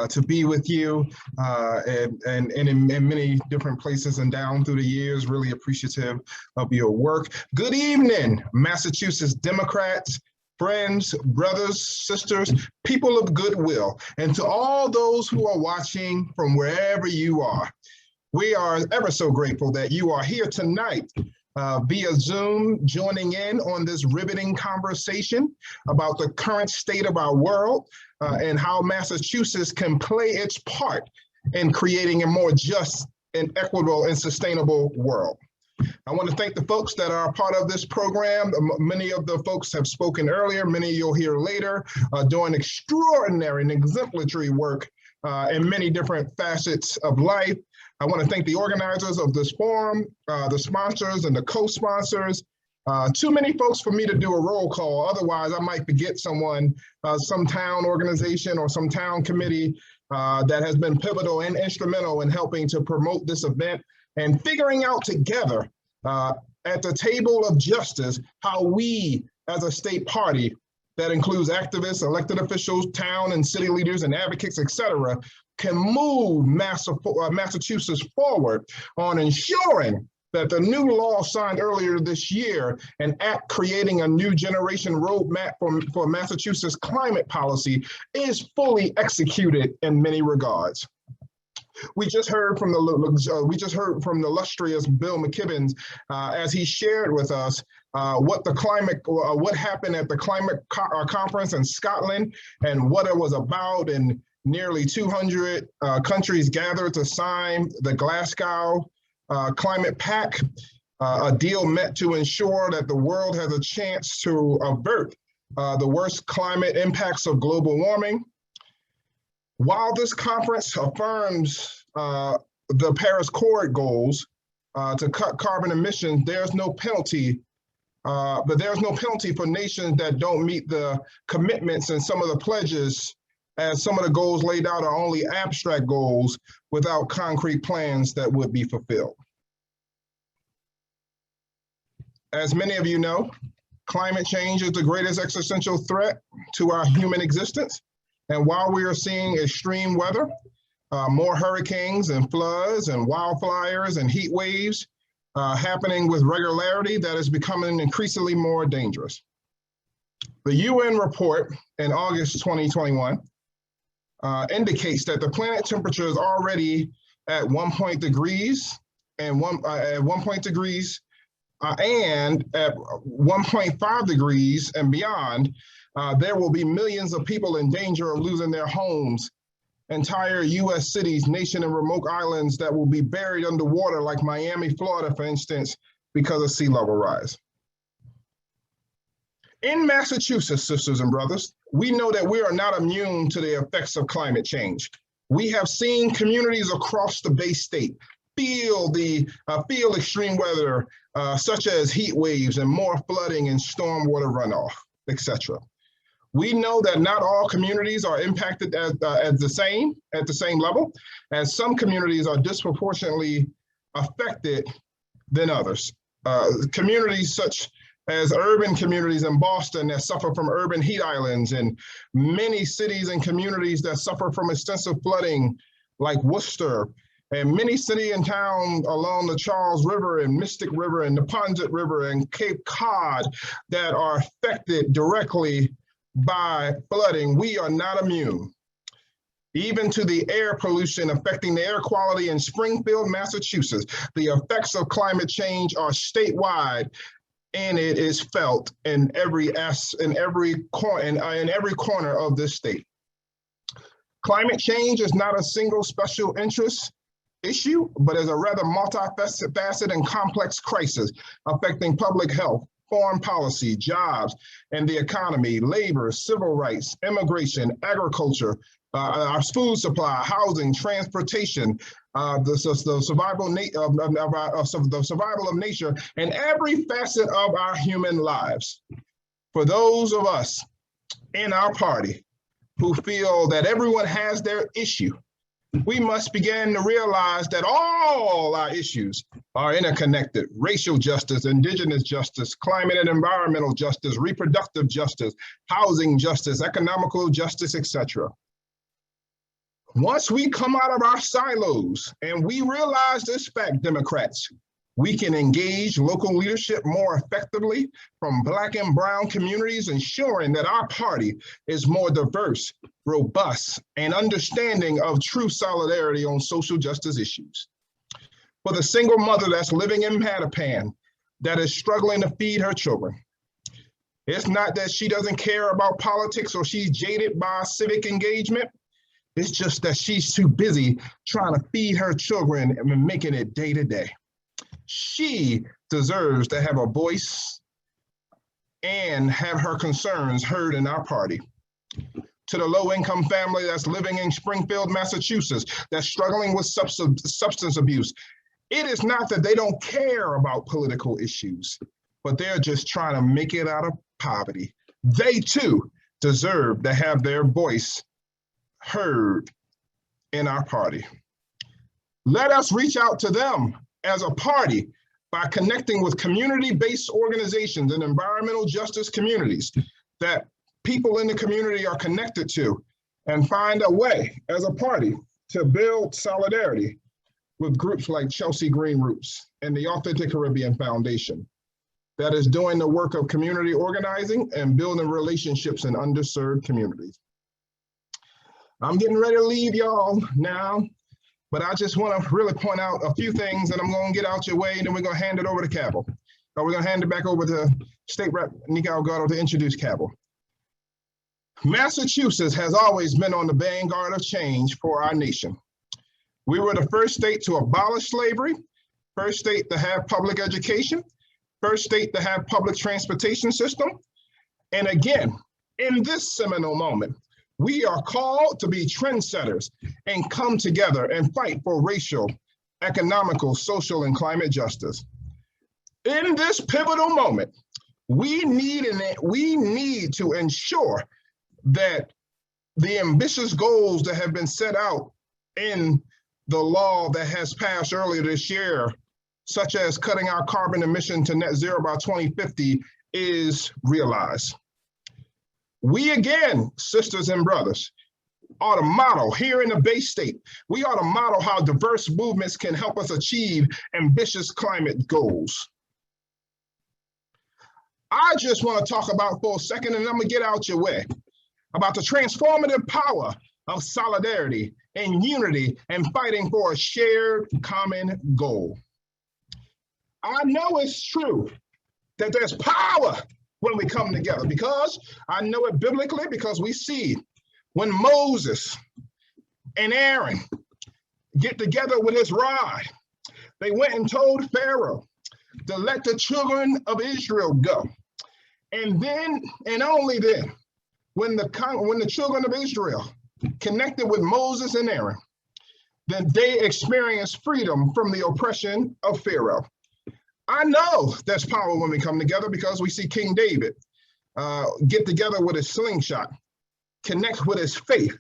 to be with you and in many different places and down through the years. Really appreciative of your work. Good evening, Massachusetts Democrats, friends, brothers, sisters, people of goodwill, and to all those who are watching from wherever you are. We are ever so grateful that you are here tonight via Zoom, joining in on this riveting conversation about the current state of our world and how Massachusetts can play its part in creating a more just and equitable and sustainable world. I want to thank the folks that are a part of this program. Many of the folks have spoken earlier, many you'll hear later, doing extraordinary and exemplary work in many different facets of life. I want to thank the organizers of this forum, the sponsors and the co-sponsors. Too many folks for me to do a roll call. Otherwise, I might forget someone, some town organization or some town committee that has been pivotal and instrumental in helping to promote this event and figuring out together at the table of justice how we as a state party that includes activists, elected officials, town and city leaders and advocates, et cetera, can move Massachusetts forward on ensuring that the new law signed earlier this year, an act creating a new generation roadmap for Massachusetts climate policy, is fully executed in many regards. We just heard from the illustrious Bill McKibben as he shared with us what happened at the climate conference in Scotland and what it was about, and nearly 200 countries gathered to sign the Glasgow Climate Pact, a deal meant to ensure that the world has a chance to avert the worst climate impacts of global warming. While this conference affirms the Paris Accord goals to cut carbon emissions, there's no penalty, but there's no penalty for nations that don't meet the commitments and some of the pledges, as some of the goals laid out are only abstract goals without concrete plans that would be fulfilled. As many of you know, climate change is the greatest existential threat to our human existence. And while we are seeing extreme weather, more hurricanes and floods and wildfires and heat waves happening with regularity, that is becoming increasingly more dangerous. The UN report in August 2021 indicates that the planet temperature is already at 1.1 degrees and at 1.0 degrees and at 1.5 degrees and beyond, there will be millions of people in danger of losing their homes, entire US cities, nation and remote islands that will be buried underwater like Miami, Florida, for instance, because of sea level rise. In Massachusetts, sisters and brothers, we know that we are not immune to the effects of climate change. We have seen communities across the Bay State feel extreme weather, such as heat waves and more flooding and stormwater runoff, etc. We know that not all communities are impacted at the same level, as some communities are disproportionately affected than others. Communities such as urban communities in Boston that suffer from urban heat islands, and many cities and communities that suffer from extensive flooding like Worcester, and many cities and towns along the Charles River and Mystic River and the Neponset River and Cape Cod that are affected directly by flooding. We are not immune. Even to the air pollution affecting the air quality in Springfield, Massachusetts, the effects of climate change are statewide, and it is felt in every corner of this state. Climate change is not a single special interest issue, but is a rather multifaceted and complex crisis affecting public health, foreign policy, jobs, and the economy, labor, civil rights, immigration, agriculture, our food supply, housing, transportation, the survival of nature, and every facet of our human lives. For those of us in our party who feel that everyone has their issue, we must begin to realize that all our issues are interconnected. Racial justice, indigenous justice, climate and environmental justice, reproductive justice, housing justice, economical justice, etc. Once we come out of our silos and we realize this fact, Democrats, we can engage local leadership more effectively from Black and Brown communities, ensuring that our party is more diverse, robust, and understanding of true solidarity on social justice issues. For the single mother that's living in Mattapan that is struggling to feed her children, it's not that she doesn't care about politics or she's jaded by civic engagement. It's just that she's too busy trying to feed her children and making it day to day. She deserves to have a voice and have her concerns heard in our party. To the low-income family that's living in Springfield, Massachusetts, that's struggling with substance abuse, it is not that they don't care about political issues, but they're just trying to make it out of poverty. They too deserve to have their voice heard in our party. Let us reach out to them as a party by connecting with community-based organizations and environmental justice communities that people in the community are connected to, and find a way as a party to build solidarity with groups like Chelsea Green Roots and the Authentic Caribbean Foundation that is doing the work of community organizing and building relationships in underserved communities. I'm getting ready to leave y'all now, but I just want to really point out a few things, and I'm going to get out your way, and then we're going to hand it over to Cabell. We're going to hand it back over to State Rep Nika Delgado to introduce Cabell. Massachusetts has always been on the vanguard of change for our nation. We were the first state to abolish slavery, first state to have public education, first state to have public transportation system. And again, in this seminal moment, we are called to be trendsetters and come together and fight for racial, economical, social, and climate justice. In this pivotal moment, we need to ensure that the ambitious goals that have been set out in the law that has passed earlier this year, such as cutting our carbon emission to net zero by 2050, is realized. We again, sisters and brothers, ought to model here in the Bay State, we ought to model how diverse movements can help us achieve ambitious climate goals. I just want to talk about for a second, and I'm gonna get out your way, about the transformative power of solidarity and unity and fighting for a shared common goal. I know it's true that there's power when we come together, because I know it biblically, because we see when Moses and Aaron get together with his rod, they went and told Pharaoh to let the children of Israel go. And then, and only then, when the children of Israel connected with Moses and Aaron, then they experienced freedom from the oppression of Pharaoh. I know there's power when we come together, because we see King David get together with his slingshot, connect with his faith,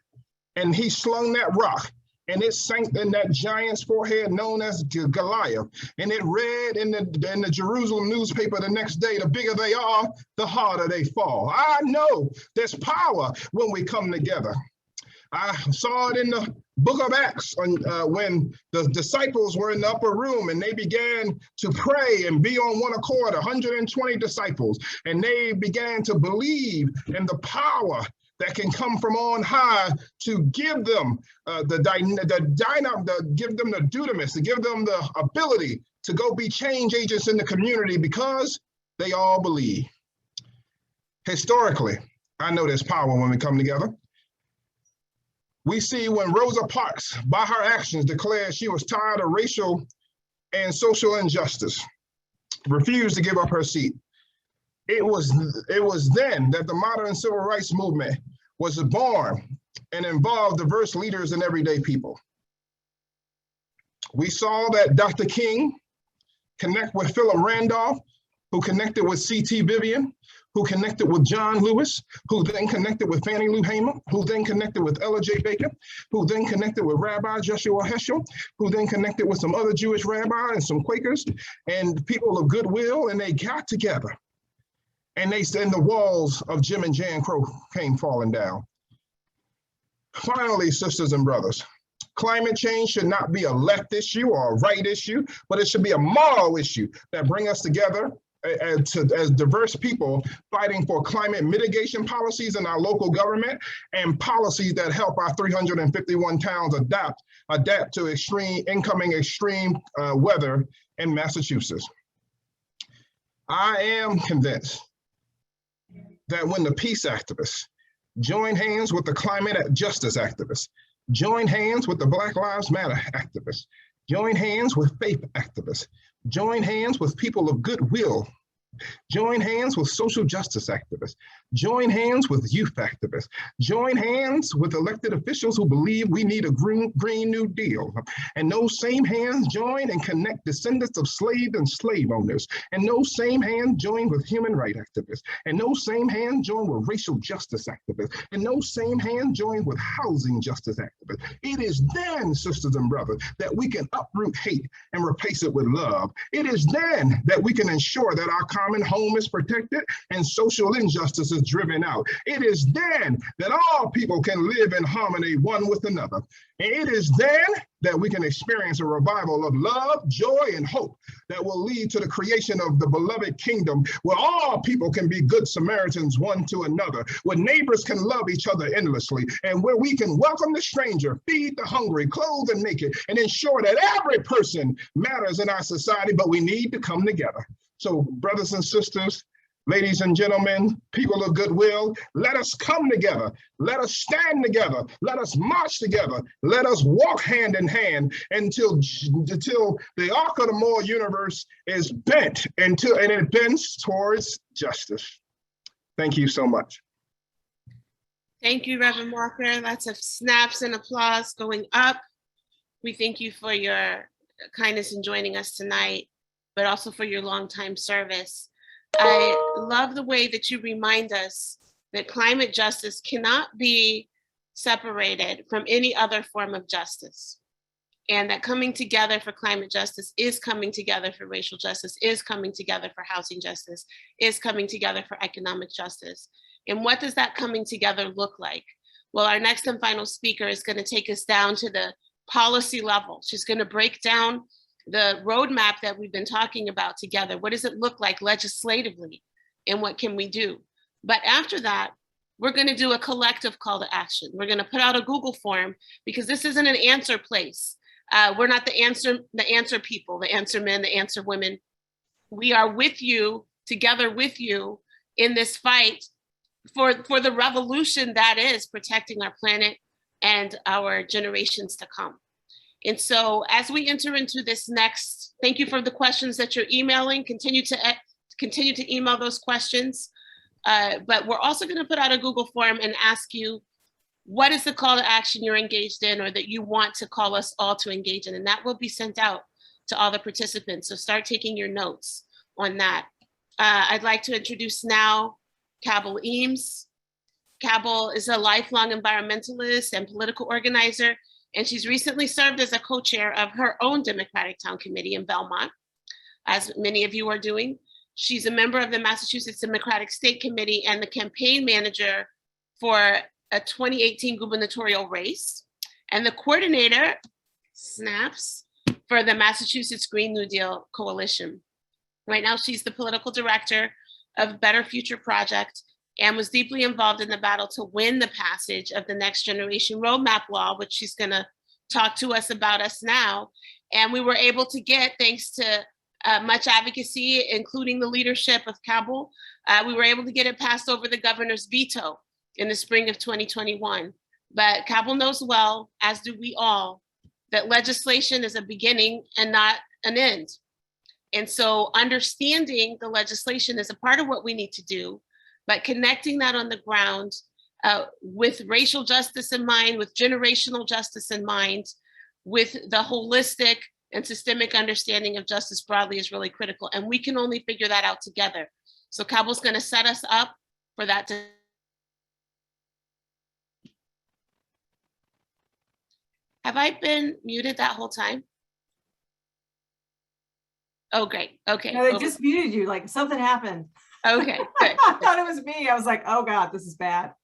and he slung that rock, and it sank in that giant's forehead known as Goliath. And it read in the Jerusalem newspaper the next day, the bigger they are, the harder they fall. I know there's power when we come together. I saw it in the book of Acts when the disciples were in the upper room and they began to pray and be on one accord, 120 disciples, and they began to believe in the power that can come from on high to give them the dunamis, to give them the ability to go be change agents in the community, because they all believe. Historically, I know there's power when we come together. We see when Rosa Parks, by her actions, declared she was tired of racial and social injustice, refused to give up her seat. It was then that the modern civil rights movement was born and involved diverse leaders and everyday people. We saw that Dr. King connect with Philip Randolph, who connected with C.T. Vivian, who connected with John Lewis, who then connected with Fannie Lou Hamer, who then connected with Ella J. Baker, who then connected with Rabbi Joshua Heschel, who then connected with some other Jewish rabbis and some Quakers and people of goodwill, and they got together. And the walls of Jim and Jan Crow came falling down. Finally, sisters and brothers, climate change should not be a left issue or a right issue, but it should be a moral issue that brings us together as diverse people fighting for climate mitigation policies in our local government and policies that help our 351 towns adapt to incoming extreme weather in Massachusetts. I am convinced that when the peace activists join hands with the climate justice activists, join hands with the Black Lives Matter activists, join hands with faith activists, join hands with people of goodwill, join hands with social justice activists, join hands with youth activists, join hands with elected officials who believe we need a Green New Deal. And those same hands join and connect descendants of slaves and slave owners. And those same hands join with human rights activists. And those same hands join with racial justice activists. And those same hands join with housing justice activists. It is then, sisters and brothers, that we can uproot hate and replace it with love. It is then that we can ensure that our common home is protected and social injustice is driven out. It is then that all people can live in harmony one with another. And it is then that we can experience a revival of love, joy, and hope that will lead to the creation of the beloved kingdom where all people can be good Samaritans one to another, where neighbors can love each other endlessly, and where we can welcome the stranger, feed the hungry, clothe the naked, and ensure that every person matters in our society, but we need to come together. So brothers and sisters, ladies and gentlemen, people of goodwill, let us come together. Let us stand together. Let us march together. Let us walk hand in hand until the arc of the moral universe is bent and it bends towards justice. Thank you so much. Thank you, Reverend Walker. Lots of snaps and applause going up. We thank you for your kindness in joining us tonight, but also for your longtime service. I love the way that you remind us that climate justice cannot be separated from any other form of justice. And that coming together for climate justice is coming together for racial justice, is coming together for housing justice, is coming together for economic justice. And what does that coming together look like? Well, our next and final speaker is going to take us down to the policy level. She's going to break down the roadmap that we've been talking about together. What does it look like legislatively, and what can we do? But after that, we're going to do a collective call to action. We're going to put out a Google form, because this isn't an answer place. We're not the answer people, the answer men, the answer women. We are with you, together with you in this fight for the revolution that is protecting our planet and our generations to come. And so as we enter into this next, thank you for the questions that you're emailing. Continue to email those questions. But we're also going to put out a Google form and ask you, what is the call to action you're engaged in, or that you want to call us all to engage in? And that will be sent out to all the participants. So start taking your notes on that. I'd like to introduce now Cabell Eames. Cabell is a lifelong environmentalist and political organizer, and she's recently served as a co-chair of her own Democratic Town Committee in Belmont, as many of you are doing. She's a member of the Massachusetts Democratic State Committee and the campaign manager for a 2018 gubernatorial race, and the coordinator, snaps, for the Massachusetts Green New Deal Coalition. Right now, she's the political director of Better Future Project and was deeply involved in the battle to win the passage of the Next Generation Roadmap Law, which she's gonna talk to us about now. And we were able to get, thanks to much advocacy, including the leadership of Cabell, we were able to get it passed over the governor's veto in the spring of 2021. But Cabell knows well, as do we all, that legislation is a beginning and not an end. And so understanding the legislation is a part of what we need to do, but connecting that on the ground with racial justice in mind, with generational justice in mind, with the holistic and systemic understanding of justice broadly is really critical. And we can only figure that out together. So Cabell's going to set us up for that. Have I been muted that whole time? Oh, great. Okay. No, they just muted you, like something happened. Okay, good. I thought it was me. I was like, oh God, this is bad.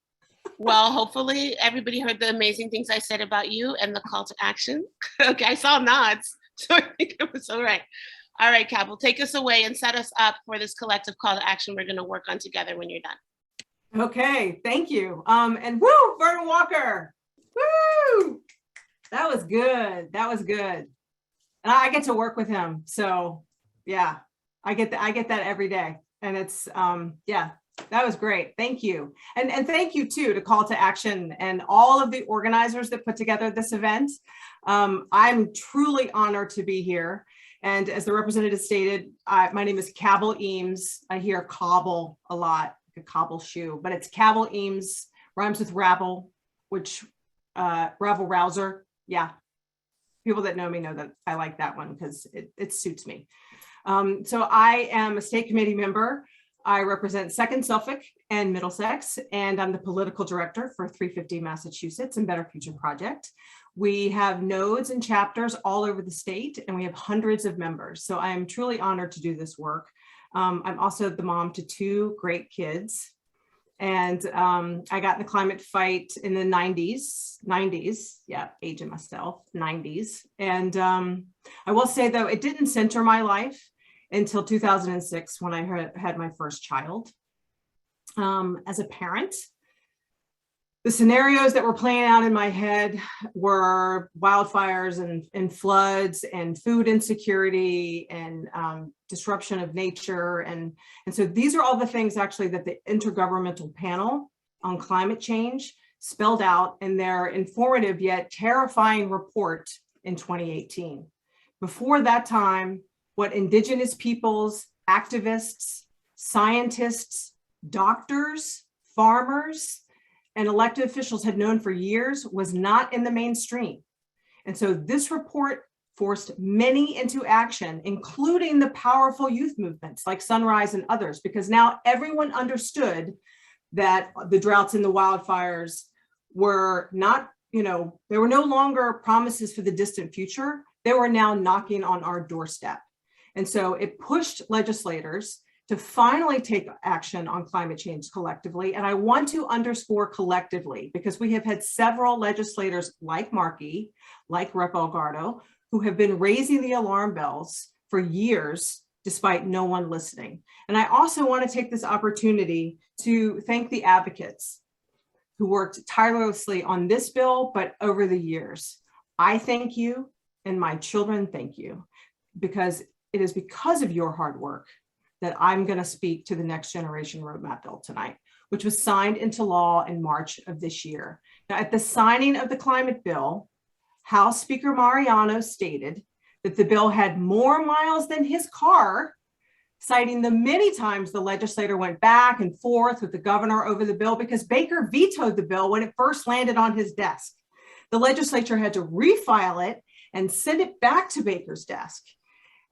Well, hopefully everybody heard the amazing things I said about you and the call to action. Okay, I saw nods, so I think it was all right. All right, Cabell, take us away and set us up for this collective call to action we're going to work on together when you're done. Okay, thank you. And woo, Vernon Walker. Woo! That was good. That was good. And I get to work with him. So yeah, I get that every day. And it's yeah, that was great. Thank you. And thank you too to Call to Action and all of the organizers that put together this event. I'm truly honored to be here. And as the representative stated, my name is Cabell Eames. I hear cobble a lot, like a cobble shoe, but it's Cabell Eames, rhymes with rabble, which rabble rouser. Yeah, people that know me know that I like that one because it suits me. So I am a state committee member. I represent 2nd Suffolk and Middlesex, and I'm the political director for 350 Massachusetts and Better Future Project. We have nodes and chapters all over the state, and we have hundreds of members. So I am truly honored to do this work. I'm also the mom to 2 great kids. And I got in the climate fight in the 90s, yeah, aging myself, 90s. And I will say though, it didn't center my life until 2006 when I had my first child. As a parent, the scenarios that were playing out in my head were wildfires and floods and food insecurity and disruption of nature. And so these are all the things actually that the Intergovernmental Panel on Climate Change spelled out in their informative yet terrifying report in 2018. Before that time, what Indigenous peoples, activists, scientists, doctors, farmers, and elected officials had known for years was not in the mainstream. And so this report forced many into action, including the powerful youth movements like Sunrise and others, because now everyone understood that the droughts and the wildfires were not, they were no longer promises for the distant future. They were now knocking on our doorstep. And so it pushed legislators to finally take action on climate change collectively. And I want to underscore collectively, because we have had several legislators like Markey, like Rep. Algardo, who have been raising the alarm bells for years, despite no one listening. And I also want to take this opportunity to thank the advocates who worked tirelessly on this bill, but over the years. I thank you, and my children thank you, because it is because of your hard work that I'm going to speak to the Next Generation Roadmap Bill tonight, which was signed into law in March of this year. Now, at the signing of the climate bill, House Speaker Mariano stated that the bill had more miles than his car, citing the many times the legislator went back and forth with the governor over the bill because Baker vetoed the bill when it first landed on his desk. The legislature had to refile it and send it back to Baker's desk.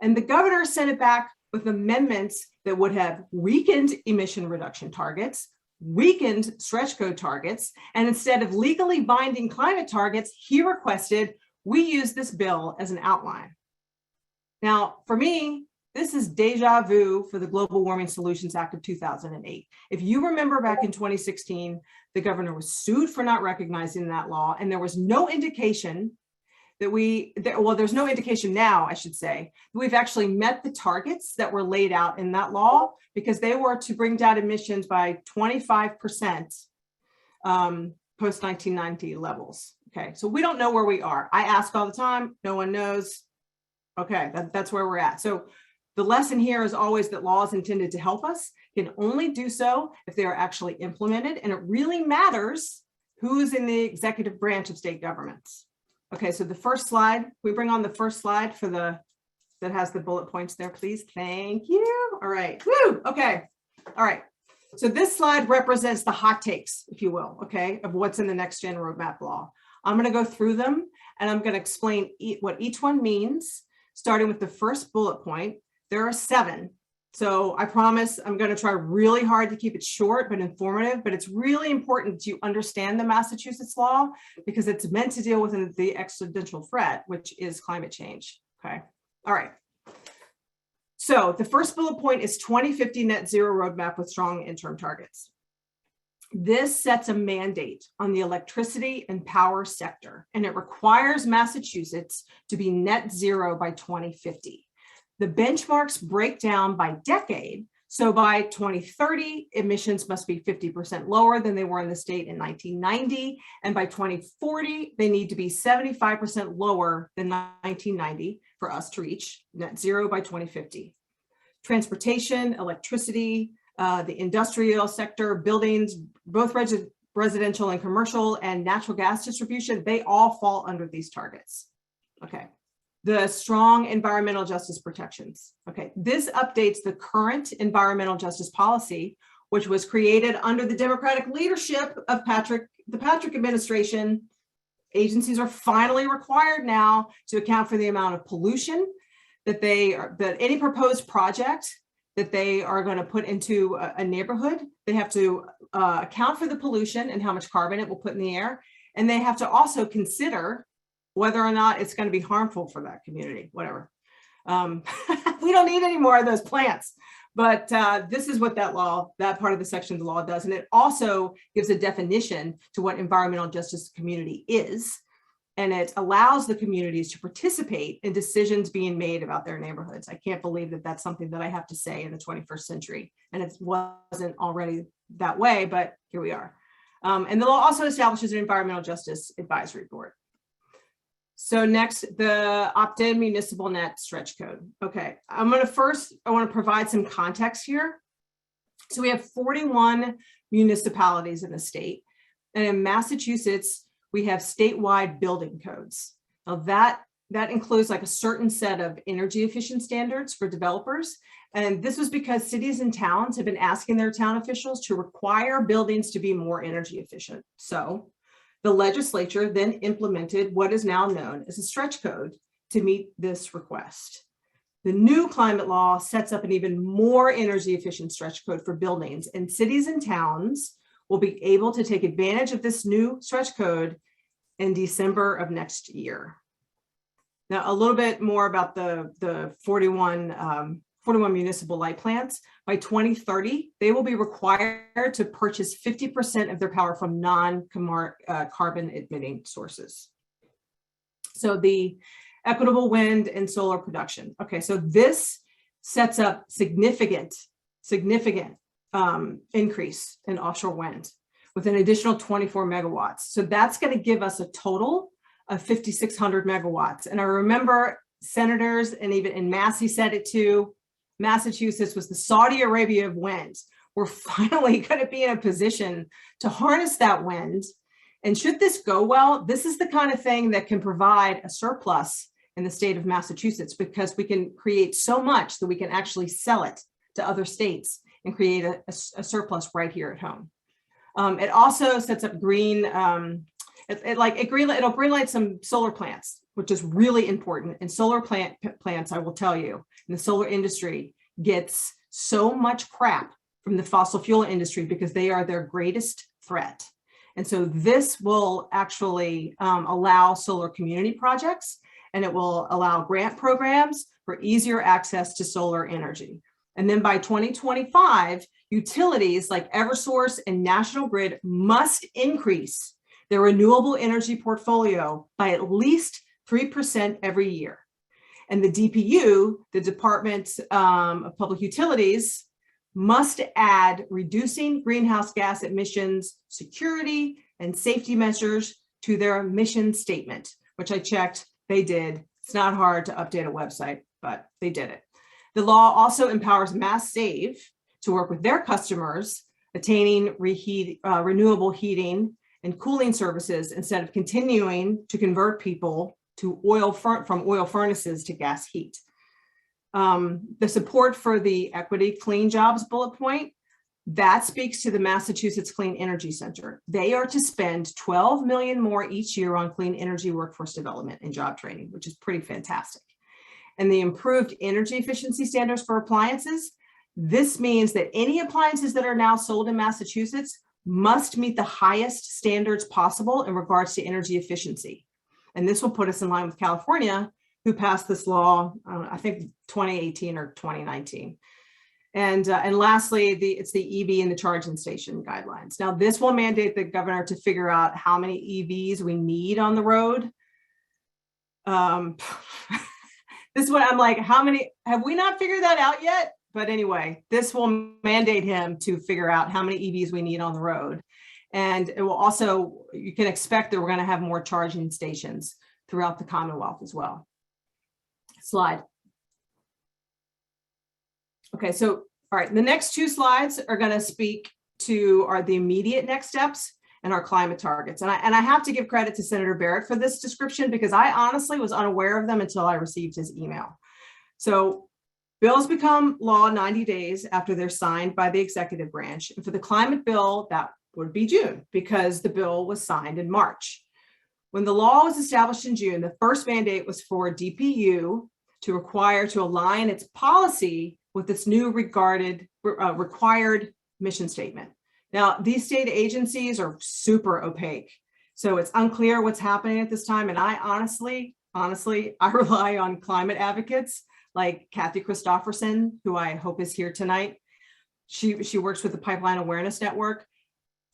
And the governor sent it back with amendments that would have weakened emission reduction targets, weakened stretch code targets, and instead of legally binding climate targets, he requested we use this bill as an outline. Now, for me, this is deja vu for the Global Warming Solutions Act of 2008. If you remember back in 2016, the governor was sued for not recognizing that law, and there was no indication that there's no indication now, I should say, that we've actually met the targets that were laid out in that law, because they were to bring down emissions by 25% post 1990 levels. Okay, so we don't know where we are. I ask all the time, no one knows. Okay, that's where we're at. So the lesson here is always that laws intended to help us can only do so if they are actually implemented, and it really matters who's in the executive branch of state governments. Okay, so the first slide, we bring on the first slide for that has the bullet points there, please. Thank you. All right, woo, okay. All right, so this slide represents the hot takes, if you will, okay, of what's in the Next Gen Roadmap law. I'm gonna go through them and I'm gonna explain what each one means starting with the first bullet point. There are 7. So I promise I'm going to try really hard to keep it short but informative, but it's really important to understand the Massachusetts law because it's meant to deal with the existential threat, which is climate change. Okay. All right. So the first bullet point is 2050 net zero roadmap with strong interim targets. This sets a mandate on the electricity and power sector, and it requires Massachusetts to be net zero by 2050. The benchmarks break down by decade. So by 2030, emissions must be 50% lower than they were in the state in 1990. And by 2040, they need to be 75% lower than 1990 for us to reach net zero by 2050. Transportation, electricity, the industrial sector, buildings, both residential and commercial, and natural gas distribution, they all fall under these targets. Okay. The strong environmental justice protections. Okay, this updates the current environmental justice policy, which was created under the Democratic leadership of the Patrick administration. Agencies are finally required now to account for the amount of pollution that any proposed project that they are going to put into a neighborhood, they have to account for the pollution and how much carbon it will put in the air. And they have to also consider whether or not it's going to be harmful for that community, whatever. We don't need any more of those plants, but this is what that part of the section of the law does. And it also gives a definition to what environmental justice community is. And it allows the communities to participate in decisions being made about their neighborhoods. I can't believe that that's something that I have to say in the 21st century. And it wasn't already that way, but here we are. And the law also establishes an environmental justice advisory board. So next, the opt-in municipal net stretch code. Okay, I want to provide some context here. So we have 41 municipalities in the state, and in Massachusetts, we have statewide building codes. Now that includes like a certain set of energy efficient standards for developers. And this was because cities and towns have been asking their town officials to require buildings to be more energy efficient. So the legislature then implemented what is now known as a stretch code to meet this request. The new climate law sets up an even more energy efficient stretch code for buildings, and cities and towns will be able to take advantage of this new stretch code in December of next year. Now, a little bit more about the 41 municipal light plants. By 2030, they will be required to purchase 50% of their power from non-carbon emitting sources. So the equitable wind and solar production. Okay, so this sets up significant increase in offshore wind with an additional 24 megawatts. So that's going to give us a total of 5,600 megawatts. And I remember senators, and even in Massey said it too, Massachusetts was the Saudi Arabia of wind. We're finally going to be in a position to harness that wind. And should this go well, this is the kind of thing that can provide a surplus in the state of Massachusetts, because we can create so much that we can actually sell it to other states and create a surplus right here at home. It also sets up green, it'll greenlight some solar plants, which is really important. And solar plants, I will tell you, in the solar industry gets so much crap from the fossil fuel industry because they are their greatest threat. And so this will actually allow solar community projects, and it will allow grant programs for easier access to solar energy. And then by 2025, utilities like Eversource and National Grid must increase their renewable energy portfolio by at least 3% every year. And the DPU, the Department of Public Utilities, must add reducing greenhouse gas emissions, security, and safety measures to their mission statement, which I checked, they did. It's not hard to update a website, but they did it. The law also empowers Mass Save to work with their customers, attaining renewable heating and cooling services instead of continuing to convert people to from oil furnaces to gas heat. The support for the Equity Clean Jobs bullet point, that speaks to the Massachusetts Clean Energy Center. They are to spend $12 million more each year on clean energy workforce development and job training, which is pretty fantastic. and the improved energy efficiency standards for appliances. This means that any appliances that are now sold in Massachusetts must meet the highest standards possible in regards to energy efficiency. And this will put us in line with California, who passed this law, I think 2018 or 2019. And lastly, it's the EV and the charging station guidelines. Now, this will mandate the governor to figure out how many EVs we need on the road. This is what I'm like, how many, have we not figured that out yet? But anyway, this will mandate him to figure out how many EVs we need on the road. And it will also, you can expect that we're going to have more charging stations throughout the Commonwealth as well. Slide. Okay, so, all right, the next two slides are going to speak to the immediate next steps and our climate targets. And I have to give credit to Senator Barrett for this description, because I honestly was unaware of them until I received his email. So bills become law 90 days after they're signed by the executive branch. And for the climate bill, that would be June, because the bill was signed in March. When the law was established in June, the first mandate was for DPU to require to align its policy with its new required mission statement. Now, these state agencies are super opaque, so it's unclear what's happening at this time. And I honestly, I rely on climate advocates like Kathy Christopherson, who I hope is here tonight. She works with the Pipeline Awareness Network.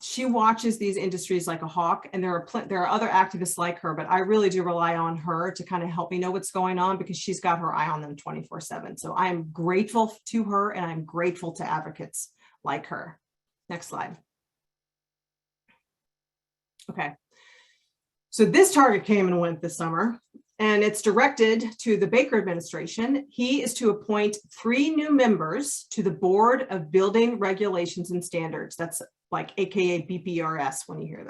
She watches these industries like a hawk, and there are other activists like her, but I really do rely on her to kind of help me know what's going on, because she's got her eye on them 24/7. So I am grateful to her, and I'm grateful to advocates like her. Next slide. Okay. So this target came and went this summer, and it's directed to the Baker administration. He is to appoint 3 new members to the Board of Building Regulations and Standards. That's like AKA BPRS when you hear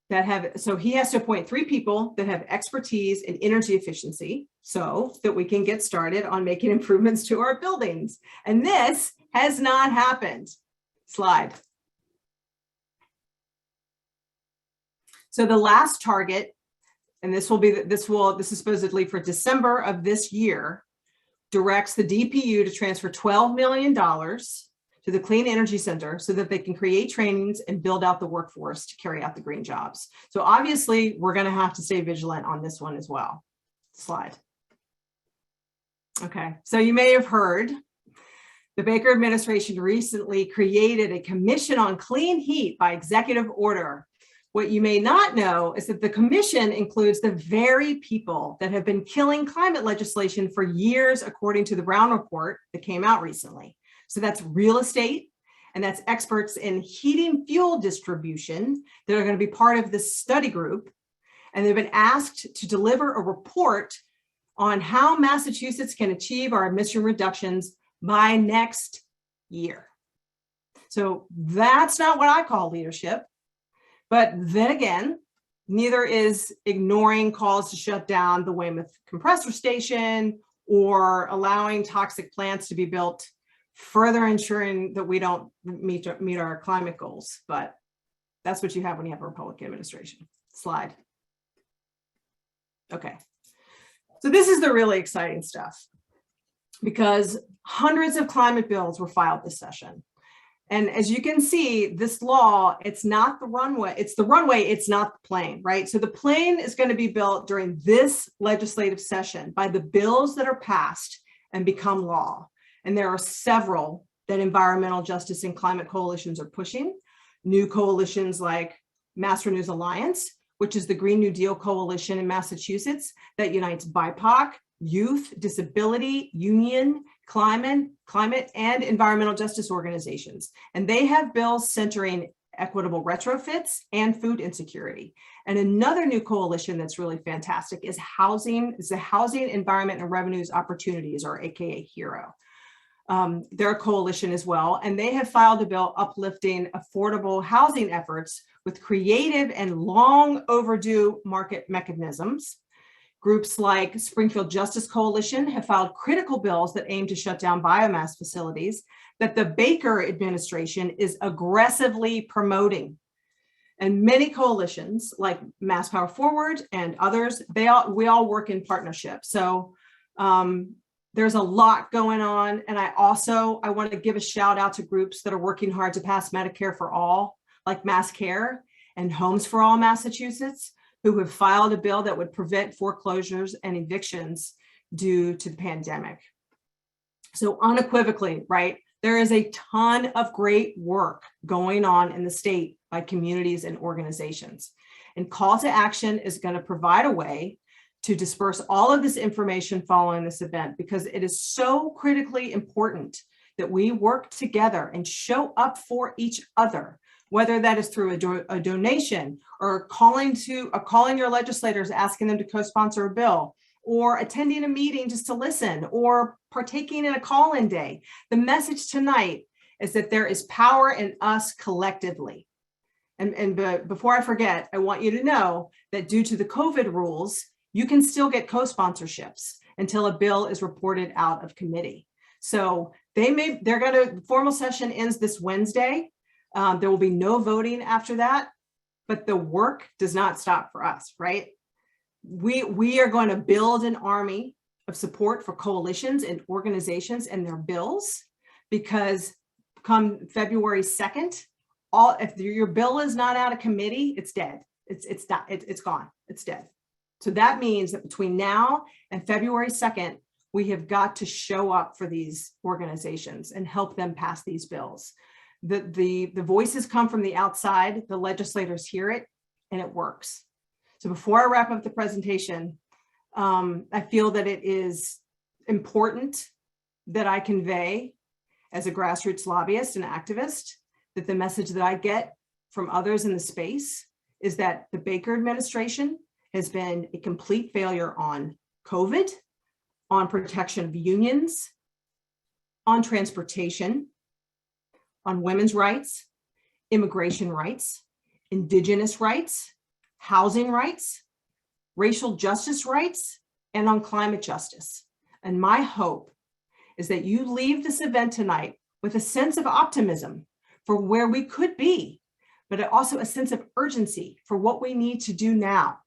that. So he has to appoint 3 people that have expertise in energy efficiency so that we can get started on making improvements to our buildings. And this has not happened. Slide. So the last target, and this is supposedly for December of this year, directs the DPU to transfer $12 million to the Clean Energy Center so that they can create trainings and build out the workforce to carry out the green jobs. So obviously, we're going to have to stay vigilant on this one as well. Slide. Okay, so you may have heard the Baker administration recently created a commission on clean heat by executive order. What you may not know is that the commission includes the very people that have been killing climate legislation for years, according to the Brown report that came out recently. So that's real estate, and that's experts in heating fuel distribution that are going to be part of this study group. And they've been asked to deliver a report on how Massachusetts can achieve our emission reductions by next year. So that's not what I call leadership. But then again, neither is ignoring calls to shut down the Weymouth compressor station or allowing toxic plants to be built, further ensuring that we don't meet our climate goals. But that's what you have when you have a Republican administration. Slide. Okay. So this is the really exciting stuff, because hundreds of climate bills were filed this session. And as you can see, this law, it's not the runway, it's the runway, it's not the plane, right? So the plane is going to be built during this legislative session by the bills that are passed and become law. And there are several that environmental justice and climate coalitions are pushing. New coalitions like Mass Renew's Alliance, which is the Green New Deal coalition in Massachusetts that unites BIPOC, youth, disability, union, climate, and environmental justice organizations. And they have bills centering equitable retrofits and food insecurity. And another new coalition that's really fantastic is the Housing, Environment, and Revenues Opportunities, or AKA HERO. They're a coalition as well, and they have filed a bill uplifting affordable housing efforts with creative and long overdue market mechanisms. Groups like Springfield Justice Coalition have filed critical bills that aim to shut down biomass facilities that the Baker administration is aggressively promoting. And many coalitions like Mass Power Forward and others, we all work in partnership. So There's a lot going on. And I want to give a shout out to groups that are working hard to pass Medicare for all, like Mass Care and Homes for All Massachusetts, who have filed a bill that would prevent foreclosures and evictions due to the pandemic. So unequivocally, right, there is a ton of great work going on in the state by communities and organizations. And Call to Action is going to provide a way to disperse all of this information following this event, because it is so critically important that we work together and show up for each other, whether that is through a donation or calling your legislators, asking them to co-sponsor a bill, or attending a meeting just to listen, or partaking in a call-in day. The message tonight is that there is power in us collectively. And before I forget, I want you to know that due to the COVID rules, you can still get co-sponsorships until a bill is reported out of committee. So formal session ends this Wednesday. There will be no voting after that, but the work does not stop for us, right? We are going to build an army of support for coalitions and organizations and their bills, because come February 2nd, if your bill is not out of committee, it's dead. It's gone. It's dead. So that means that between now and February 2nd, we have got to show up for these organizations and help them pass these bills. The voices come from the outside, the legislators hear it, and it works. So before I wrap up the presentation, I feel that it is important that I convey, as a grassroots lobbyist and activist, that the message that I get from others in the space is that the Baker administration has been a complete failure on COVID, on protection of unions, on transportation, on women's rights, immigration rights, indigenous rights, housing rights, racial justice rights, and on climate justice. And my hope is that you leave this event tonight with a sense of optimism for where we could be, but also a sense of urgency for what we need to do now,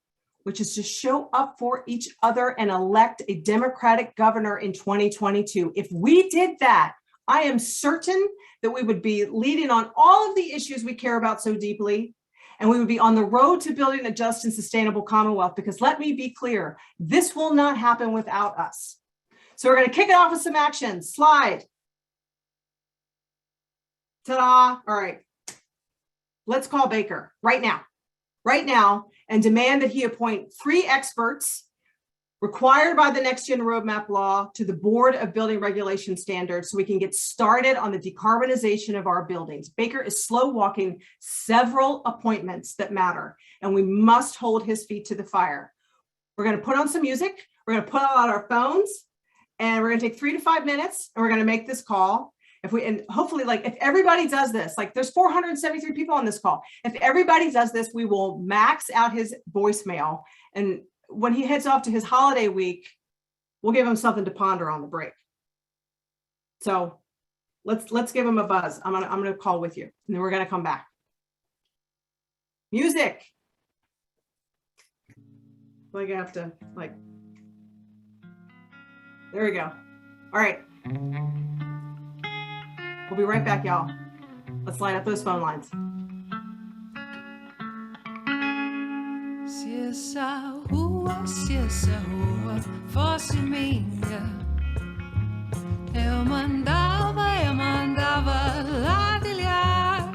which is to show up for each other and elect a Democratic governor in 2022. If we did that, I am certain that we would be leading on all of the issues we care about so deeply, and we would be on the road to building a just and sustainable Commonwealth, because let me be clear, this will not happen without us. So we're going to kick it off with some action. Slide. Ta-da. All right. Let's call Baker right now, and demand that he appoint 3 experts required by the Next Gen Roadmap Law to the Board of Building Regulation Standards so we can get started on the decarbonization of our buildings. Baker is slow walking several appointments that matter, and we must hold his feet to the fire. We're going to put on some music. We're going to put out our phones, and we're going to take 3 to 5 minutes, and we're going to make this call. And hopefully, if everybody does this, there's 473 people on this call. If everybody does this, we will max out his voicemail. And when he heads off to his holiday week, we'll give him something to ponder on the break. So let's give him a buzz. I'm gonna call with you, and then we're gonna come back. Music. I have to there we go. All right. We'll be right back, y'all. Let's line up those phone lines. Se essa rua fosse minha, eu mandava ladrilhar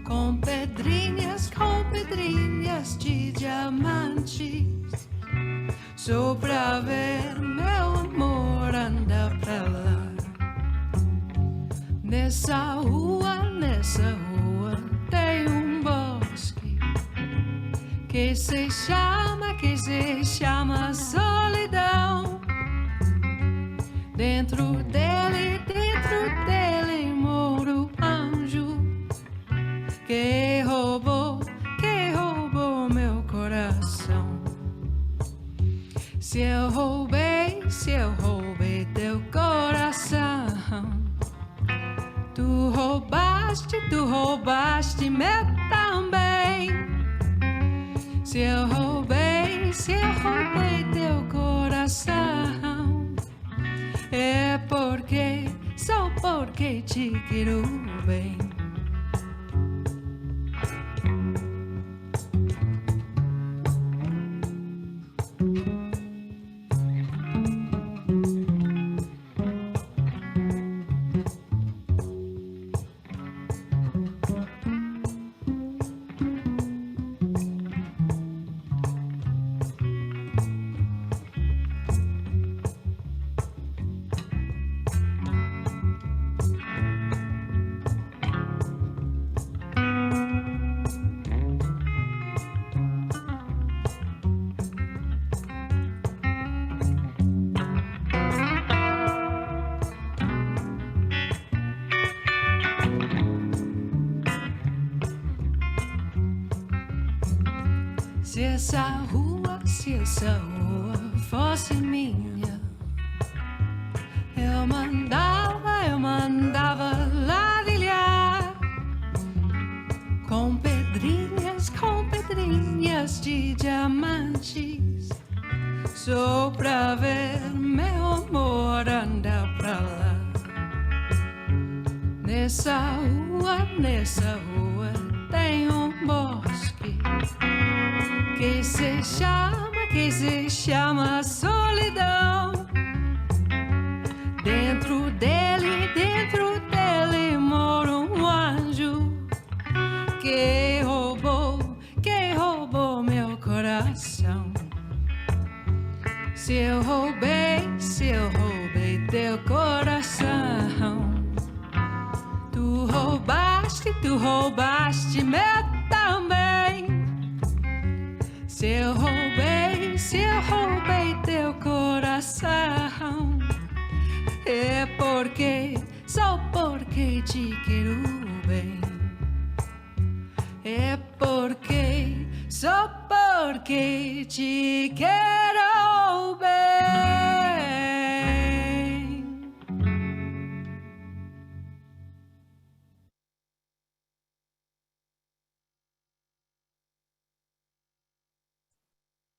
com pedrinhas de diamantes, só pra ver meu amor andar pra lá. Nessa rua tem bosque que se chama solidão. Dentro dele mora o anjo que roubou meu coração. Se eu roubei teu coração, tu roubaste meu também. Se eu roubei teu coração, É porque, só porque te quero bem. Se essa rua fosse minha, eu mandava ladrilhar com pedrinhas de diamantes, só pra ver meu amor andar pra lá. Nessa rua tem um bosque que se chama solidão. Dentro dele mora um anjo que roubou meu coração. Se eu roubei teu coração, tu roubaste meu também. Se eu roubei teu coração, é porque, só porque te quero bem. É porque, só porque te quero bem.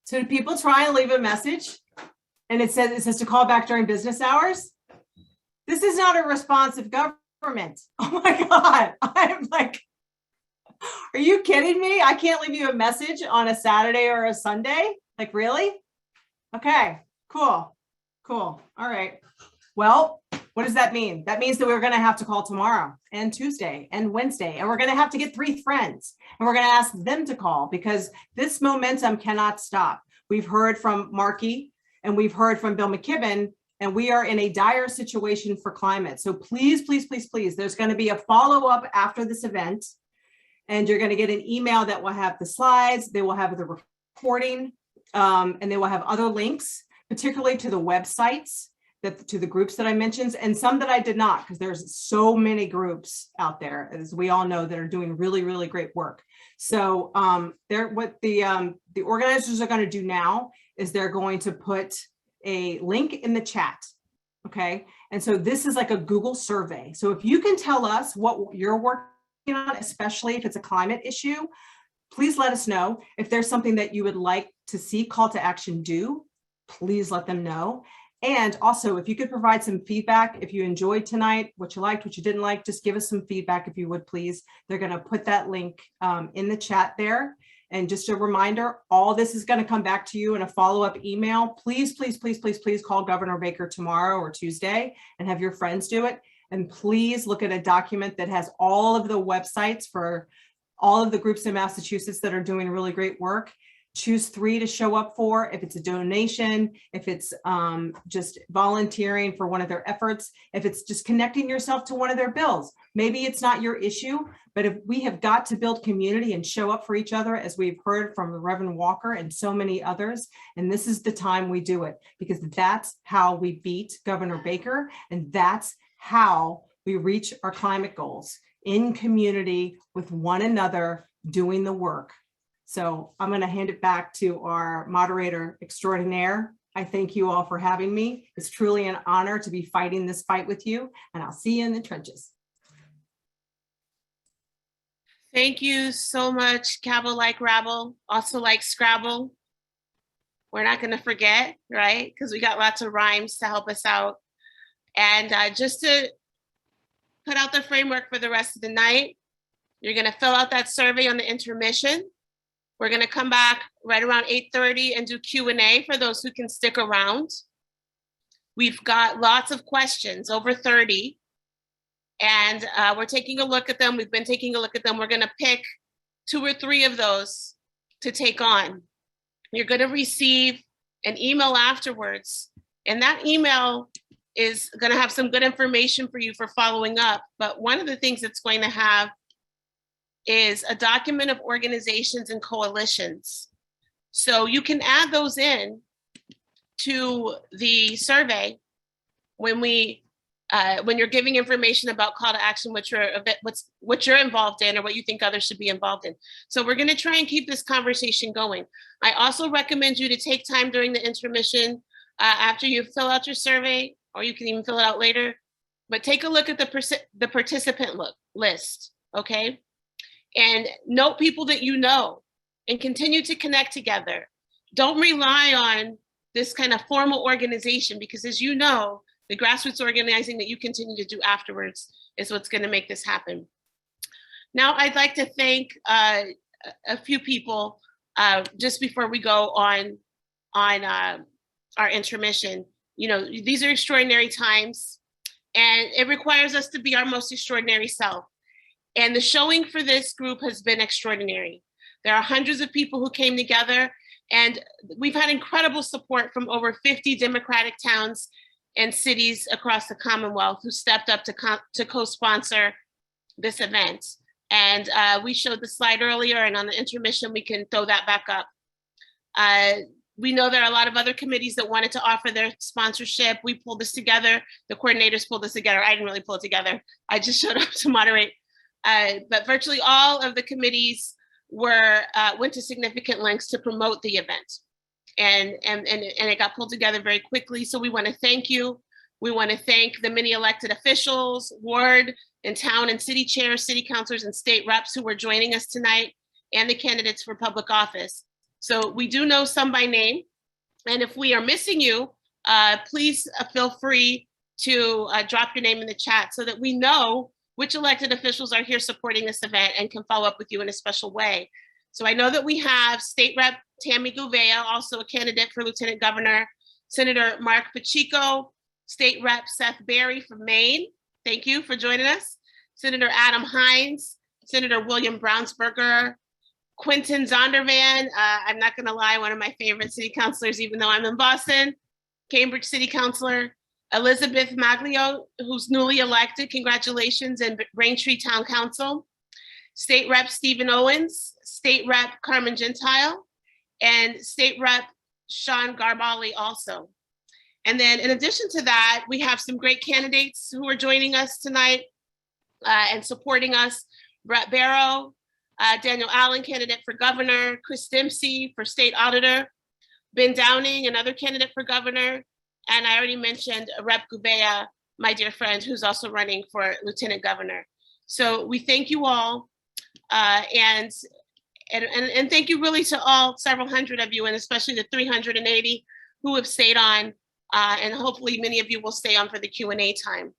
So do people try and leave a message and it says to call back during business hours? This is not a responsive government. Oh my God. I'm like, are you kidding me? I can't leave you a message on a Saturday or a Sunday? Like, really? Okay, cool. All right. Well, what does that mean? That means that we're going to have to call tomorrow and Tuesday and Wednesday, and we're going to have to get 3 friends and we're going to ask them to call because this momentum cannot stop. We've heard from Markey and we've heard from Bill McKibben, and we are in a dire situation for climate. So please, there's going to be a follow-up after this event, and you're going to get an email that will have the slides, they will have the recording, and they will have other links, particularly to the websites, to the groups that I mentioned, and some that I did not, because there's so many groups out there, as we all know, that are doing really, really great work. So what the organizers are going to do now is they're going to put a link in the chat. Okay. And so this is like a Google survey. So if you can tell us what you're working on, especially if it's a climate issue, please let us know. If there's something that you would like to see Call to Action do, please let them know. And also, if you could provide some feedback, if you enjoyed tonight, what you liked, what you didn't like, just give us some feedback if you would, please. They're going to put that link in the chat there. And just a reminder, all this is going to come back to you in a follow-up email. Please call Governor Baker tomorrow or Tuesday and have your friends do it. And please look at a document that has all of the websites for all of the groups in Massachusetts that are doing really great work. Choose 3 to show up for. If it's a donation, if it's just volunteering for one of their efforts, if it's just connecting yourself to one of their bills. Maybe it's not your issue, but if we have got to build community and show up for each other, as we've heard from Reverend Walker and so many others, and this is the time we do it, because that's how we beat Governor Baker, and that's how we reach our climate goals, in community with one another, doing the work. So I'm going to hand it back to our moderator extraordinaire. I thank you all for having me. It's truly an honor to be fighting this fight with you, and I'll see you in the trenches. Thank you so much, Cabell like Rabble, also like Scrabble. We're not going to forget, right? Because we got lots of rhymes to help us out. And just to put out the framework for the rest of the night, you're gonna fill out that survey on the intermission. We're gonna come back right around 8:30 and do Q&A for those who can stick around. We've got lots of questions, over 30. And we're taking a look at them. We've been taking a look at them. We're gonna pick 2 or 3 of those to take on. You're gonna receive an email afterwards. And that email is gonna have some good information for you for following up. But one of the things it's going to have is a document of organizations and coalitions. So you can add those in to the survey when you're giving information about call to action, what you're involved in or what you think others should be involved in. So we're gonna try and keep this conversation going. I also recommend you to take time during the intermission after you fill out your survey, or you can even fill it out later, but take a look at the participant list, okay? And note people that you know and continue to connect together. Don't rely on this kind of formal organization, because as you know, the grassroots organizing that you continue to do afterwards is what's going to make this happen. Now, I'd like to thank a few people just before we go on our intermission. You know, these are extraordinary times, and it requires us to be our most extraordinary self. And the showing for this group has been extraordinary. There are hundreds of people who came together, and we've had incredible support from over 50 Democratic towns and cities across the Commonwealth who stepped up to co-sponsor this event. And we showed the slide earlier, and on the intermission, we can throw that back up. We know there are a lot of other committees that wanted to offer their sponsorship. We pulled this together. The coordinators pulled this together. I didn't really pull it together. I just showed up to moderate. But virtually all of the committees went to significant lengths to promote the event. And it got pulled together very quickly. So we want to thank you. We want to thank the many elected officials, ward and town and city chairs, city councilors and state reps who were joining us tonight, and the candidates for public office. So we do know some by name. And if we are missing you, please feel free to drop your name in the chat so that we know which elected officials are here supporting this event and can follow up with you in a special way. So I know that we have State Rep Tammy Gouveia, also a candidate for Lieutenant Governor, Senator Mark Pacheco, State Rep Seth Berry from Maine. Thank you for joining us. Senator Adam Hines, Senator William Brownsberger, Quentin Zondervan, I'm not gonna lie, one of my favorite city councilors, even though I'm in Boston, Cambridge City Councilor, Elizabeth Maglio, who's newly elected, congratulations, and Braintree Town Council, State Rep Stephen Owens, State Rep Carmen Gentile, and State Rep Sean Garbali also. And then in addition to that, we have some great candidates who are joining us tonight and supporting us. Brett Barrow, Daniel Allen, candidate for governor, Chris Dempsey for state auditor, Ben Downing, another candidate for governor, and I already mentioned Rep Gouveia, my dear friend, who's also running for lieutenant governor. So we thank you all, and thank you really to all several hundred of you, and especially the 380 who have stayed on, and hopefully many of you will stay on for the Q&A time.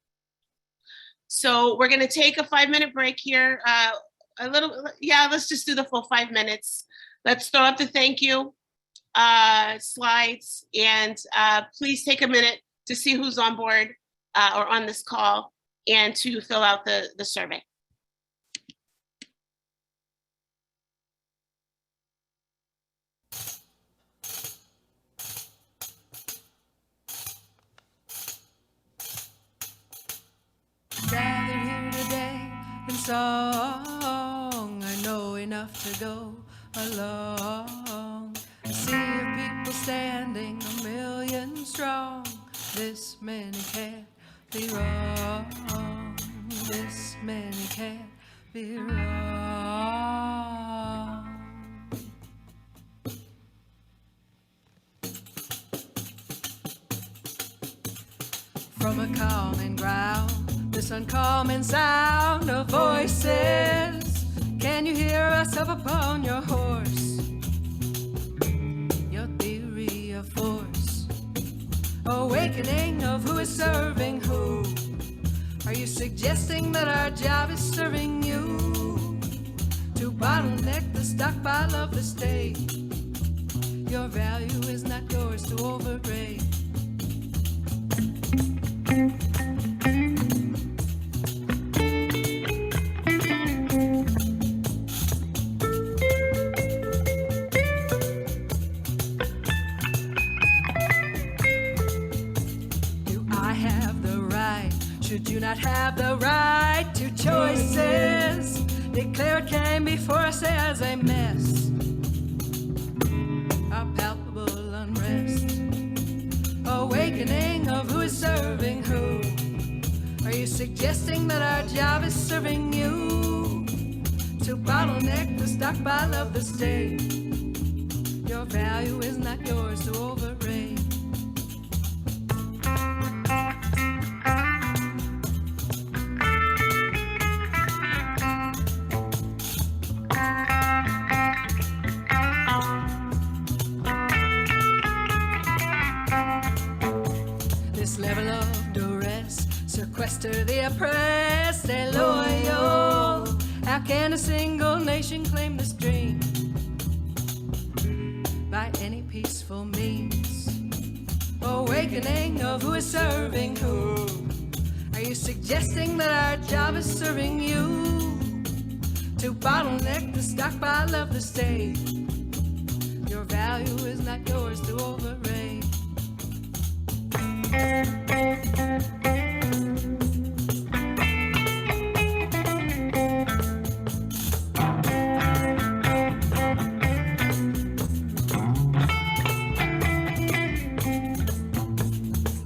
So we're gonna take a 5-minute break here. Let's just do the full 5 minutes. Let's throw up the thank you slides, and please take a minute to see who's on board or on this call, and to fill out the survey. Gathered here today in song, I know enough to go along. A sea of people standing, 1,000,000 strong. This many can't be wrong. This many can't be wrong. From a calming ground, this uncommon sound of voices. Can you hear us up upon your horse? Your theory of force. Awakening of who is serving who. Are you suggesting that our job is serving you? To bottleneck the stockpile of the state. Your value is not yours to overrate. Do I have the right? Should you not have the right to choices? Declared came before us as a mess. A palpable unrest. Awakening of who is serving who. Are you suggesting that our job is serving you? To bottleneck the stockpile of the state. Your value is not yours to overrate. This level of duress, sequester the oppressed, stay loyal. How can a single nation claim this dream? By any peaceful means. Awakening of who is serving who. Are you suggesting that our job is serving you? To bottleneck the stockpile of the state. Your value is not yours to overrate.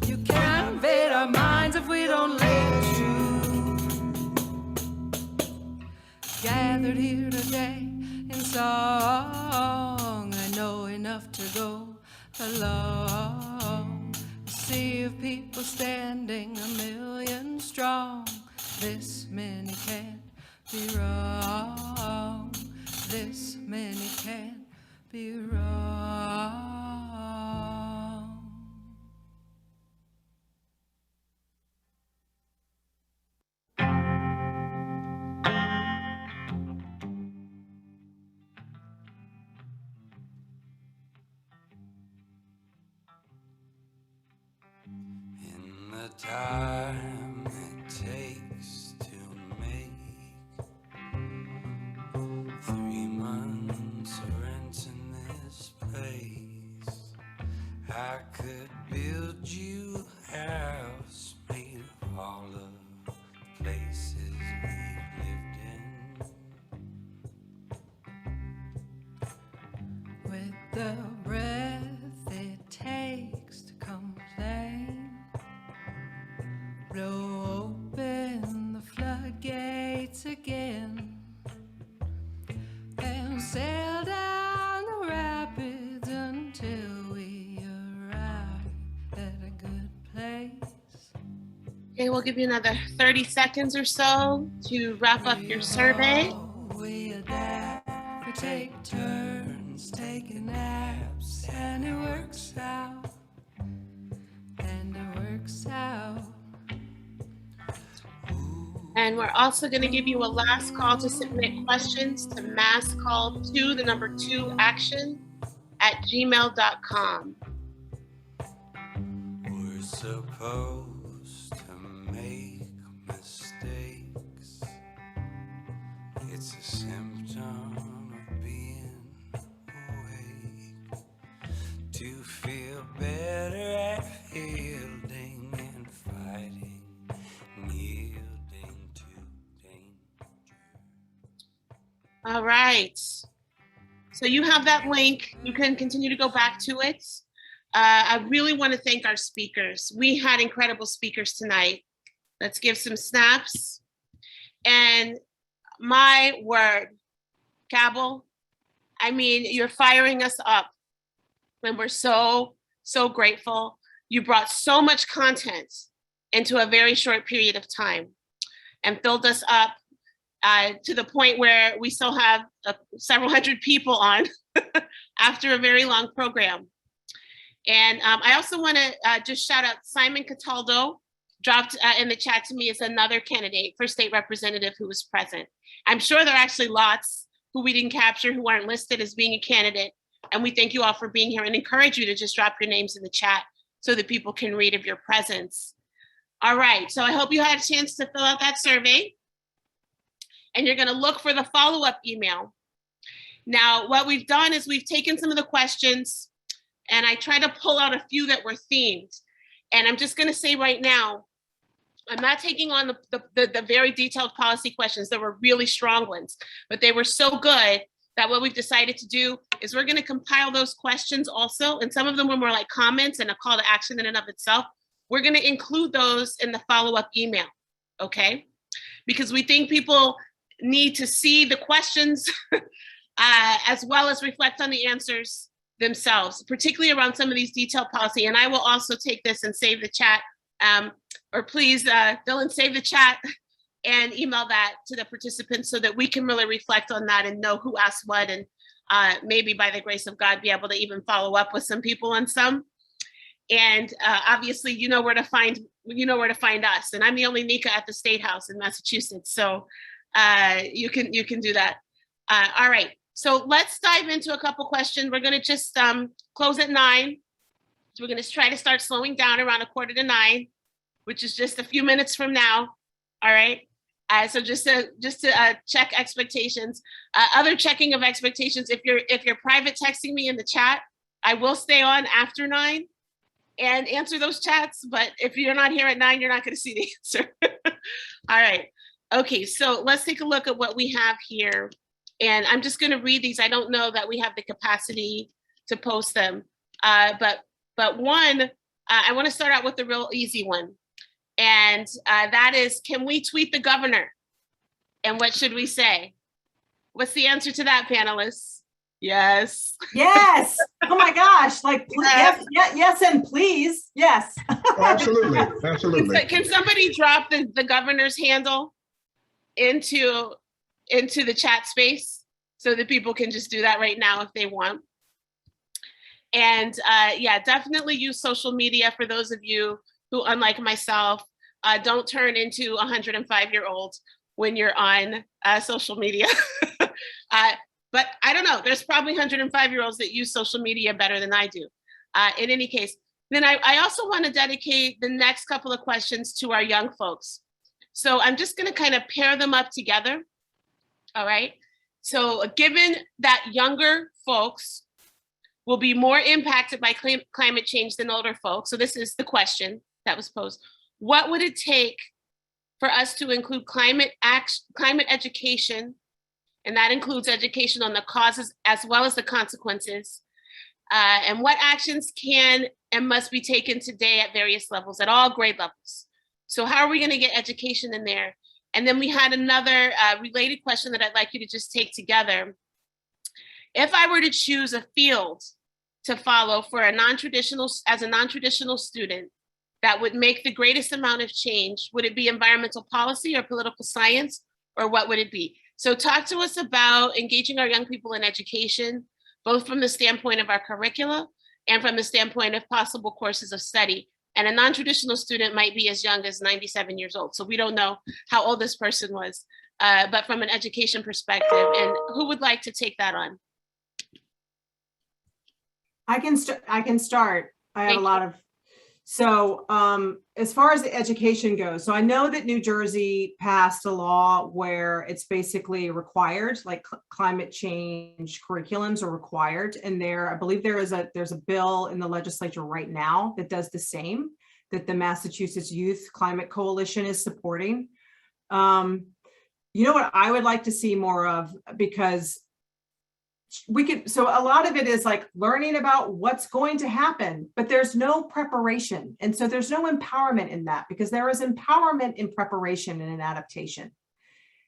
You can't invade our minds if we don't let you. Gathered here today in song, I know enough to go along. A sea of people standing 1,000,000 strong. This many can't be wrong. This many can't be wrong. In the time it takes to make 3 months of rent in this place, I could build you a house made of all of the places we've lived in. With the breath it takes to complain, blow open the floodgates again, and sail down the rapids until we arrive at a good place. Okay, we'll give you another 30 seconds or so to wrap up your survey. We adapt, we take turns, taking naps, and it works out. And it works out. And we're also going to give you a last call to submit questions to masscall2action@gmail.com. We're supposed to make mistakes. It's a symptom of being awake. To feel better at fielding and fighting, yielding to danger. All right. So you have that link. You can continue to go back to it. I really want to thank our speakers. We had incredible speakers tonight. Let's give some snaps. And my word, Cabell, I mean, you're firing us up. And we're so, so grateful. You brought so much content into a very short period of time and filled us up to the point where we still have several hundred people on after a very long program. And I also want to just shout out Simon Cataldo, dropped in the chat to me as another candidate for state representative who was present. I'm sure there are actually lots who we didn't capture who aren't listed as being a candidate. And we thank you all for being here and encourage you to just drop your names in the chat so that people can read of your presence. All right, so I hope you had a chance to fill out that survey. And you're gonna look for the follow-up email. Now, what we've done is we've taken some of the questions and I tried to pull out a few that were themed. And I'm just gonna say right now, I'm not taking on the very detailed policy questions. There were really strong ones, but they were so good that what we've decided to do is we're gonna compile those questions also. And some of them were more like comments and a call to action in and of itself. We're gonna include those in the follow-up email, okay? Because we think people need to see the questions as well as reflect on the answers themselves, particularly around some of these detailed policy. And I will also take this and save the chat, or please, Dylan, save the chat and email that to the participants so that we can really reflect on that and know who asked what, and maybe by the grace of God, be able to even follow up with some people on some. And obviously, you know where to find us. And I'm the only Nika at the State House in Massachusetts, so you can do that. All right, so let's dive into a couple questions. We're going to just close at 9. So we're going to try to start slowing down around 8:45, which is just a few minutes from now. All right. So just to check expectations. Other checking of expectations. If you're private texting me in the chat, I will stay on after 9 and answer those chats. But if you're not here at 9, you're not going to see the answer. All right. Okay. So let's take a look at what we have here. And I'm just going to read these. I don't know that we have the capacity to post them. But one, I want to start out with the real easy one. And that is, can we tweet the governor? And what should we say? What's the answer to that, panelists? Yes. Yes. Oh my gosh. Like, yes, and please. Yes. Absolutely. Absolutely. Can somebody drop the governor's handle into the chat space so that people can just do that right now if they want? And yeah, definitely use social media for those of you who, unlike myself, don't turn into a 105-year-old when you're on social media. But I don't know, there's probably 105-year-olds that use social media better than I do. In any case, then I also want to dedicate the next couple of questions to our young folks. So I'm just going to kind of pair them up together. All right. So given that younger folks will be more impacted by climate change than older folks. So this is the question that was posed. What would it take for us to include climate education, and that includes education on the causes as well as the consequences, and what actions can and must be taken today at various levels, at all grade levels? So how are we going to get education in there? And then we had another related question that I'd like you to just take together. If I were to choose a field to follow for a non-traditional student that would make the greatest amount of change, would it be environmental policy or political science, or what would it be? So talk to us about engaging our young people in education, both from the standpoint of our curricula and from the standpoint of possible courses of study. And a non-traditional student might be as young as 97 years old. So we don't know how old this person was, but from an education perspective. And who would like to take that on? I can start. I have a lot of, so as far as the education goes, so I know that New Jersey passed a law where it's basically required, like climate change curriculums are required. And I believe there's a bill in the legislature right now that does the same, that the Massachusetts Youth Climate Coalition is supporting. You know what I would like to see more of, because so a lot of it is like learning about what's going to happen, but there's no preparation. And so there's no empowerment in that, because there is empowerment in preparation and in adaptation.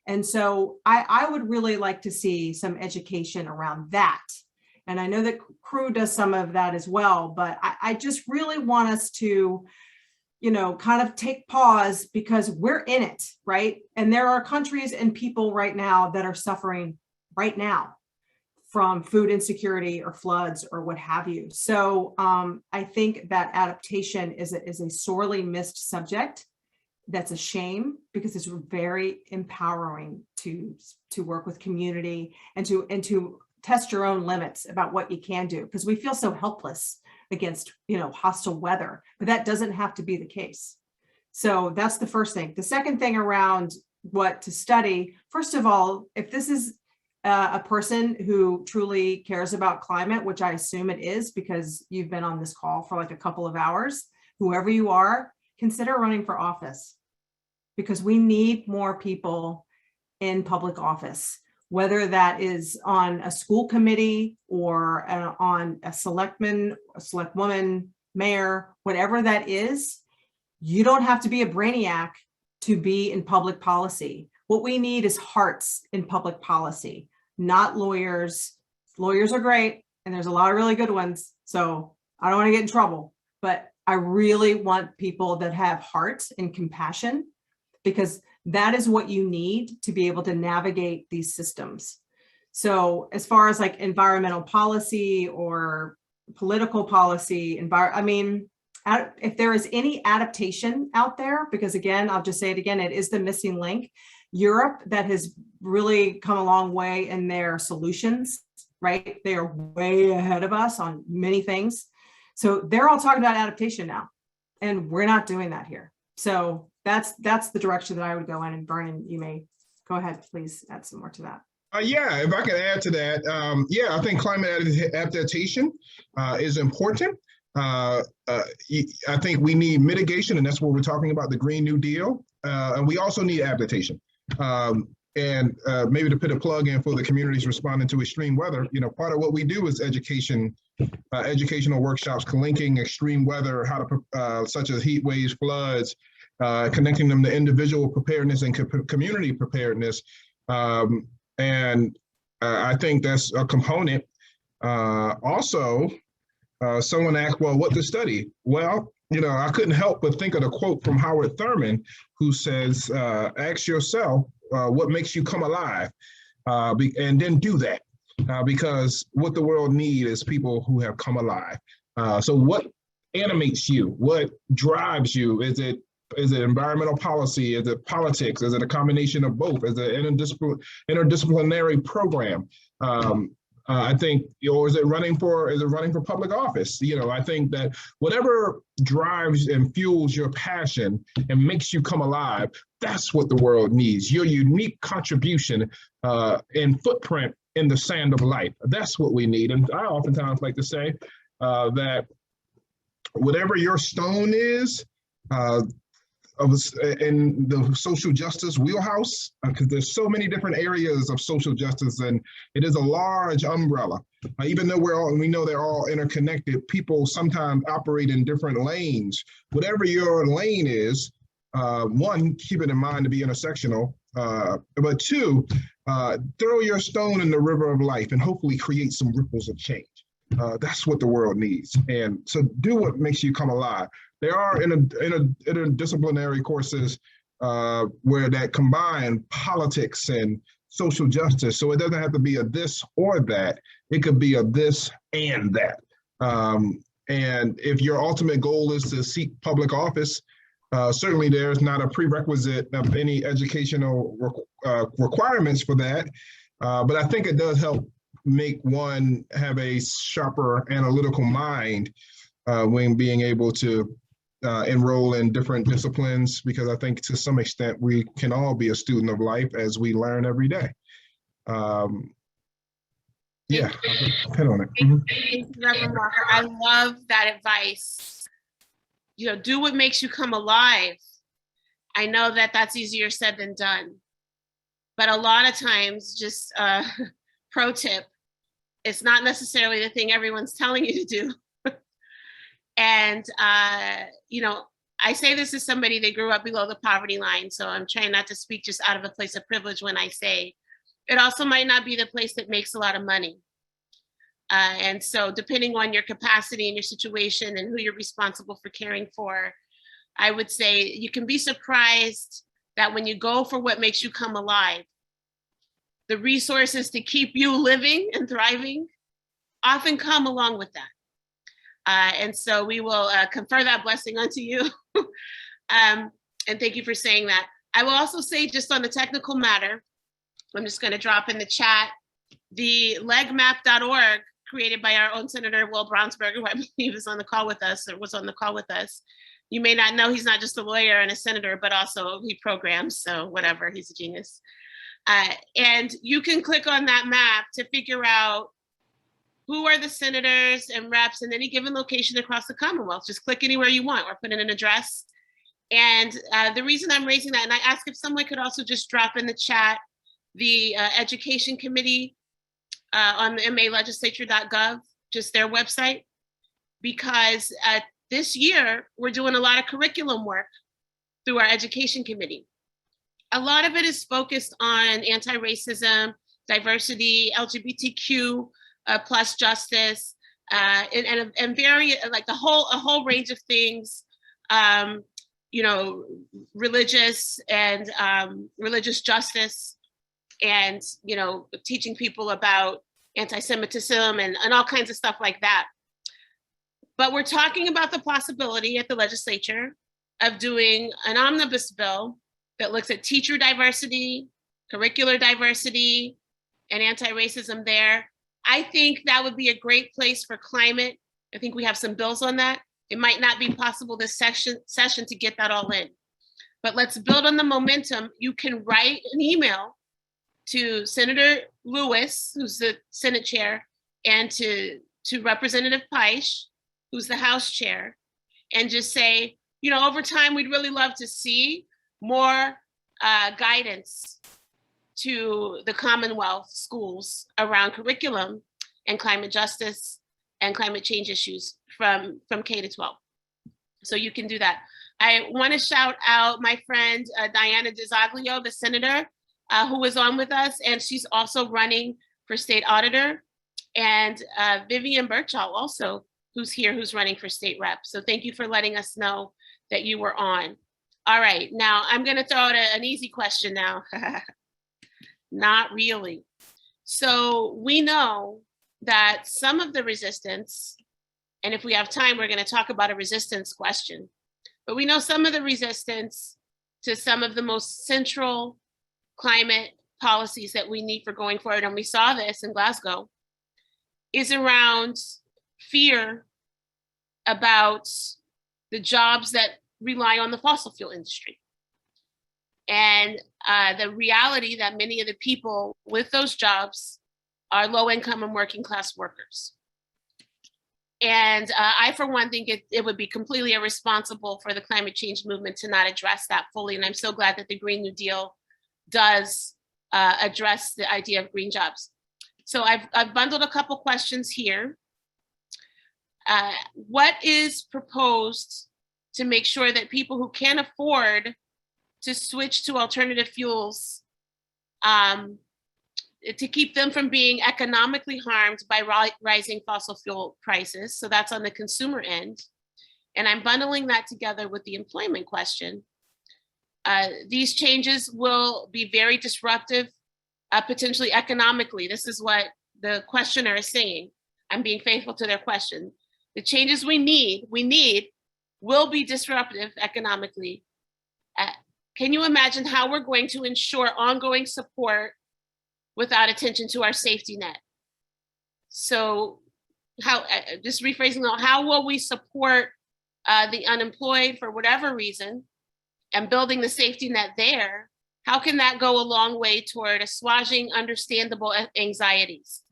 And so I would really like to see some education around that. And I know that Crew does some of that as well, but I just really want us to, kind of take pause, because we're in it, right? And there are countries and people right now that are suffering right now from food insecurity or floods or what have you. So I think that adaptation is a sorely missed subject. That's a shame, because it's very empowering to work with community and to test your own limits about what you can do, because we feel so helpless against, hostile weather, but that doesn't have to be the case. So that's the first thing. The second thing around what to study, first of all, if this is a person who truly cares about climate, which I assume it is because you've been on this call for like a couple of hours, whoever you are, consider running for office, because we need more people in public office, whether that is on a school committee or on a selectman, a select woman, mayor, whatever that is. You don't have to be a brainiac to be in public policy. What we need is hearts in public policy, not lawyers. Lawyers are great, and there's a lot of really good ones, so I don't want to get in trouble, but I really want people that have heart and compassion, because that is what you need to be able to navigate these systems. So as far as like environmental policy or political policy, if there is any adaptation out there, because again, I'll just say it again, it is the missing link. Europe, that has really come a long way in their solutions, right? They are way ahead of us on many things. So they're all talking about adaptation now, and we're not doing that here. So that's the direction that I would go in. And Vernon, you may go ahead, please add some more to that. Yeah, if I could add to that, I think climate adaptation is important. I think we need mitigation, and that's what we're talking about, the Green New Deal. And we also need adaptation. And maybe to put a plug in for the communities responding to extreme weather, part of what we do is educational workshops, linking extreme weather, how to, such as heat waves, floods, connecting them to individual preparedness and community preparedness. And I think that's a component. Also, someone asked, well, what to study? Well, I couldn't help but think of the quote from Howard Thurman, who says, ask yourself, what makes you come alive? And then do that, because what the world needs is people who have come alive. So what animates you? What drives you? Is it environmental policy? Is it politics? Is it a combination of both? Is it an interdisciplinary program? I think, or is it running for public office? I think that whatever drives and fuels your passion and makes you come alive, that's what the world needs. Your unique contribution and footprint in the sand of life. That's what we need. And I oftentimes like to say that whatever your stone is, in the social justice wheelhouse, because there's so many different areas of social justice, and it is a large umbrella. Even though we know they're all interconnected, people sometimes operate in different lanes. Whatever your lane is, one, keep it in mind to be intersectional, but two, throw your stone in the river of life and hopefully create some ripples of change. That's what the world needs. And so do what makes you come alive. There are interdisciplinary courses where that combine politics and social justice. So it doesn't have to be a this or that. It could be a this and that. And if your ultimate goal is to seek public office, certainly there's not a prerequisite of any educational requirements for that. But I think it does help make one have a sharper analytical mind when being able to enroll in different disciplines, because I think to some extent we can all be a student of life as we learn every day. Yeah, I'll pin on it. Thank you, Reverend Walker. I love that advice. Do what makes you come alive. I know that that's easier said than done, but a lot of times, just pro tip, it's not necessarily the thing everyone's telling you to do. And, I say this as somebody that grew up below the poverty line, so I'm trying not to speak just out of a place of privilege when I say it also might not be the place that makes a lot of money. And so depending on your capacity and your situation and who you're responsible for caring for, I would say you can be surprised that when you go for what makes you come alive, the resources to keep you living and thriving often come along with that. And so we will confer that blessing unto you. And thank you for saying that. I will also say, just on the technical matter, I'm just going to drop in the chat, the legmap.org, created by our own Senator Will Brownsburg, who I believe is on the call with us, or was on the call with us. You may not know he's not just a lawyer and a senator, but also he programs, so whatever, he's a genius. And you can click on that map to figure out who are the senators and reps in any given location across the Commonwealth. Just click anywhere you want or put in an address. And the reason I'm raising that, and I ask if someone could also just drop in the chat the Education Committee on the malegislature.gov, just their website, because this year we're doing a lot of curriculum work through our Education Committee. A lot of it is focused on anti-racism, diversity, LGBTQ plus justice, and very, like, a whole range of things, you know, religious and religious justice, and, you know, teaching people about anti-Semitism and all kinds of stuff like that. But we're talking about the possibility at the legislature of doing an omnibus bill that looks at teacher diversity, curricular diversity, and anti-racism there. I think that would be a great place for climate. I think we have some bills on that. It might not be possible this session to get that all in, but let's build on the momentum. You can write an email to Senator Lewis, who's the Senate chair, and to Representative Paish, who's the House chair, and just say, you know, over time, we'd really love to see more guidance to the Commonwealth schools around curriculum and climate justice and climate change issues from K to 12. So you can do that. I want to shout out my friend Diana DiZoglio, the senator, who was on with us, and she's also running for state auditor, and Vivian Birchall also, who's here, who's running for state rep. So thank you for letting us know that you were on. All right, now I'm going to throw out an easy question now. Not really. So we know that some of the resistance, and if we have time, we're going to talk about a resistance question, but we know some of the resistance to some of the most central climate policies that we need for going forward, and we saw this in Glasgow, is around fear about the jobs that rely on the fossil fuel industry. And the reality that many of the people with those jobs are low income and working class workers. And I, for one, think it would be completely irresponsible for the climate change movement to not address that fully. And I'm so glad that the Green New Deal does address the idea of green jobs. So I've bundled a couple questions here. What is proposed to make sure that people who can't afford to switch to alternative fuels, to keep them from being economically harmed by rising fossil fuel prices? So that's on the consumer end. And I'm bundling that together with the employment question. These changes will be very disruptive, potentially economically. This is what the questioner is saying. I'm being faithful to their question. The changes we need will be disruptive economically. Can you imagine how we're going to ensure ongoing support without attention to our safety net? So how, just rephrasing, how will we support the unemployed for whatever reason and building the safety net there? How can that go a long way toward assuaging understandable anxieties?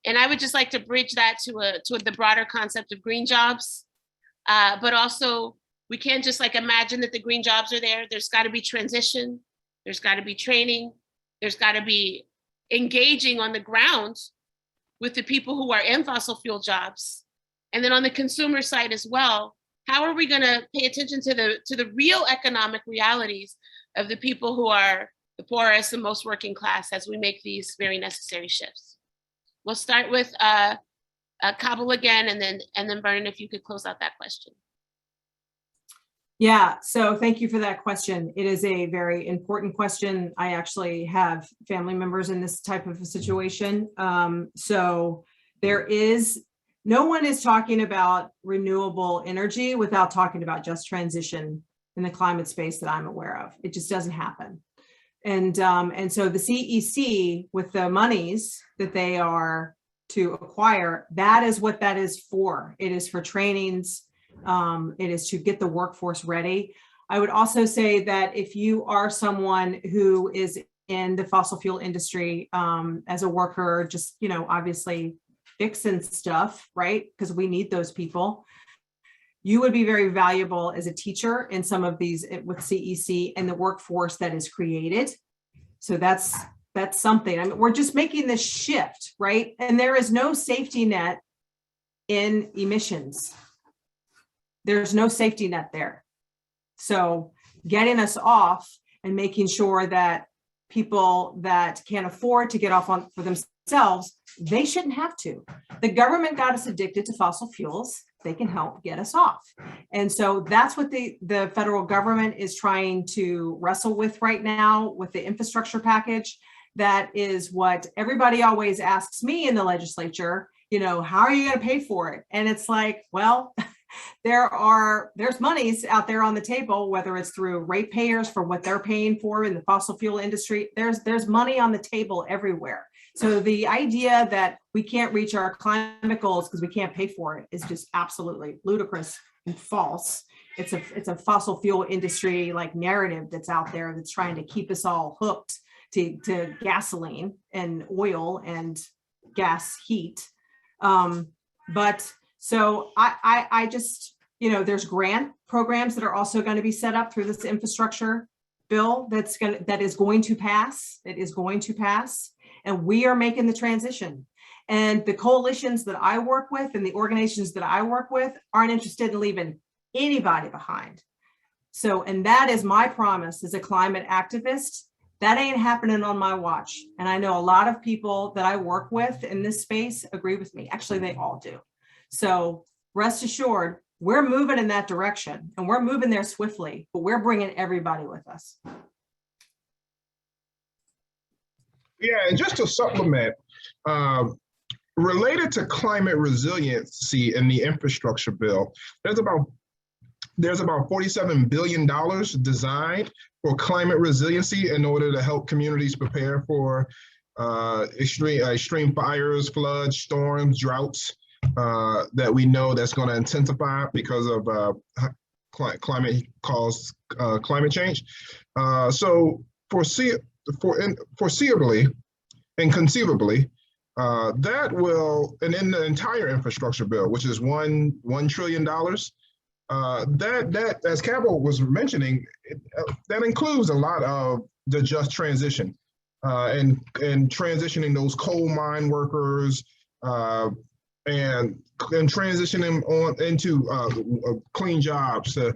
And I would just like to bridge that to the broader concept of green jobs, but also we can't just like imagine that the green jobs are there. There's got to be transition. There's got to be training. There's got to be engaging on the ground with the people who are in fossil fuel jobs. And then on the consumer side as well, how are we going to pay attention to the real economic realities of the people who are the poorest and most working class as we make these very necessary shifts? We'll start with Cabell again, and then Vernon, if you could close out that question. Yeah, so thank you for that question. It is a very important question. I actually have family members in this type of a situation. So there is, no one is talking about renewable energy without talking about just transition in the climate space that I'm aware of. It just doesn't happen. And so the CEC, with the monies that they are to acquire, that is what that is for. It is for trainings. It is to get the workforce ready. I would also say that if you are someone who is in the fossil fuel industry as a worker, just, you know, obviously fixing stuff, right? Because we need those people. You would be very valuable as a teacher in some of these with CEC and the workforce that is created. So that's something. I mean, we're just making this shift, right? And there is no safety net in emissions. There's no safety net there. So getting us off and making sure that people that can't afford to get off on for themselves, they shouldn't have to. The government got us addicted to fossil fuels. They can help get us off. And so that's what the federal government is trying to wrestle with right now with the infrastructure package. That is what everybody always asks me in the legislature, you know, how are you going to pay for it? And it's like, well, there's monies out there on the table, whether it's through ratepayers for what they're paying for in the fossil fuel industry. There's money on the table everywhere. So the idea that we can't reach our climate goals because we can't pay for it is just absolutely ludicrous and false. It's a fossil fuel industry like narrative that's out there that's trying to keep us all hooked to gasoline and oil and gas heat. But so I just, you know, there's grant programs that are also going to be set up through this infrastructure bill that is going to pass. It is going to pass. And we are making the transition. And the coalitions that I work with and the organizations that I work with aren't interested in leaving anybody behind. So, and that is my promise as a climate activist. That ain't happening on my watch. And I know a lot of people that I work with in this space agree with me. Actually, they all do. So rest assured, we're moving in that direction and we're moving there swiftly, but we're bringing everybody with us. Yeah, and just to supplement, related to climate resiliency in the infrastructure bill, there's about $47 billion designed for climate resiliency in order to help communities prepare for extreme fires, floods, storms, droughts that we know that's going to intensify because of climate-caused climate change. So foreseeably and conceivably, that will, and in the entire infrastructure bill, which is $1 trillion, that as Cabell was mentioning, that includes a lot of the just transition and transitioning those coal mine workers and transitioning on into clean jobs to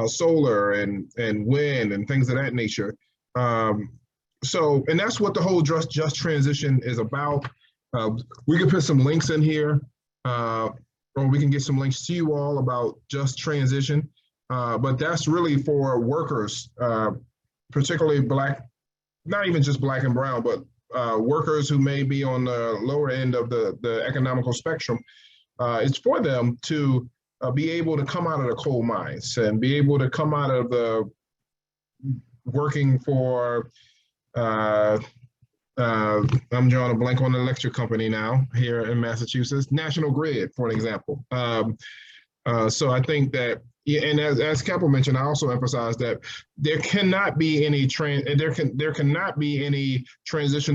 solar and wind and things of that nature. So, and that's what the whole just transition is about. We can put some links in here, or we can get some links to you all about just transition. But that's really for workers, particularly Black, not even just Black and brown, but workers who may be on the lower end of the economical spectrum. It's for them to be able to come out of the coal mines and be able to come out of the working for, I'm drawing a blank on the electric company now here in Massachusetts, National Grid, for an example. So I think that, and as Cabell mentioned, I also emphasize that there cannot be any there cannot be any transition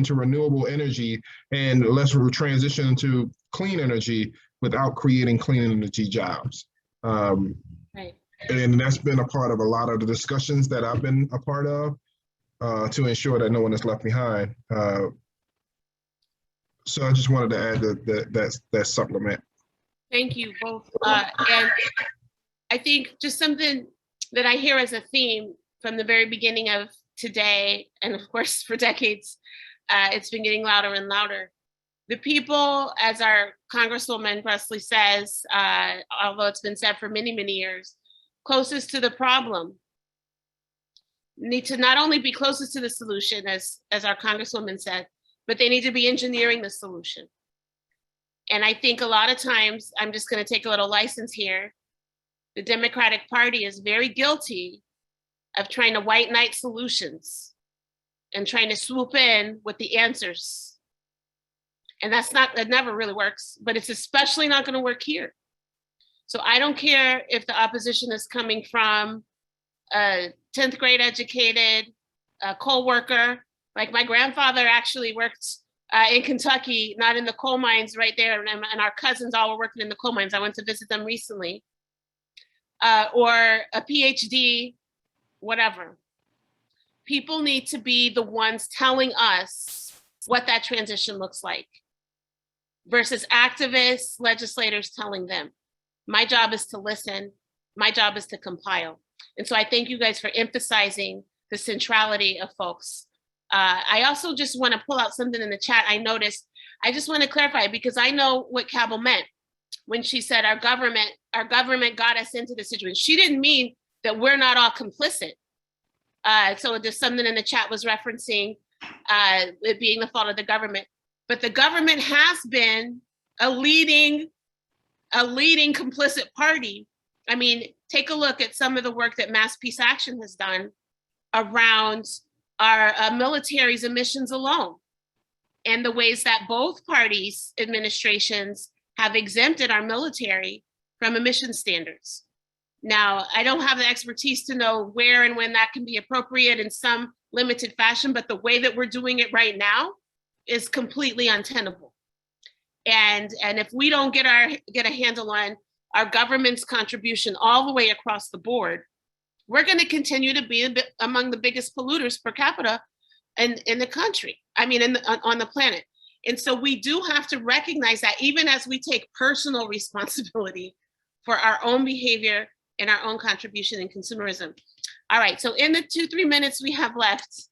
to renewable energy unless we transition to clean energy without creating clean energy jobs. Right. And that's been a part of a lot of the discussions that I've been a part of to ensure that no one is left behind. So I just wanted to add that supplement. Thank you both. And I think just something that I hear as a theme from the very beginning of today, and of course for decades, it's been getting louder and louder. The people, as our Congresswoman Presley says, although it's been said for many, many years, closest to the problem need to not only be closest to the solution, as our Congresswoman said, but they need to be engineering the solution. And I think a lot of times, I'm just going to take a little license here, the Democratic Party is very guilty of trying to white knight solutions and trying to swoop in with the answers. And that never really works, but it's especially not going to work here. So I don't care if the opposition is coming from a 10th grade educated coal worker. Like my grandfather actually worked in Kentucky, not in the coal mines right there. And our cousins all were working in the coal mines. I went to visit them recently. Or a PhD, whatever. People need to be the ones telling us what that transition looks like versus activists, legislators telling them. My job is to listen. My job is to compile. And so I thank you guys for emphasizing the centrality of folks. I also just want to pull out something in the chat I noticed. I just want to clarify because I know what Cabell meant when she said our government got us into this situation. She didn't mean that we're not all complicit. So there's something in the chat was referencing it being the fault of the government. But the government has been a leading complicit party. I mean, take a look at some of the work that Mass Peace Action has done around our military's emissions alone, and the ways that both parties' administrations have exempted our military from emission standards. Now, I don't have the expertise to know where and when that can be appropriate in some limited fashion, but the way that we're doing it right now is completely untenable. And if we don't get a handle on our government's contribution all the way across the board, we're going to continue to be among the biggest polluters per capita in the country. I mean, on the planet. And so we do have to recognize that even as we take personal responsibility for our own behavior and our own contribution in consumerism. All right, so in the 2-3 minutes we have left,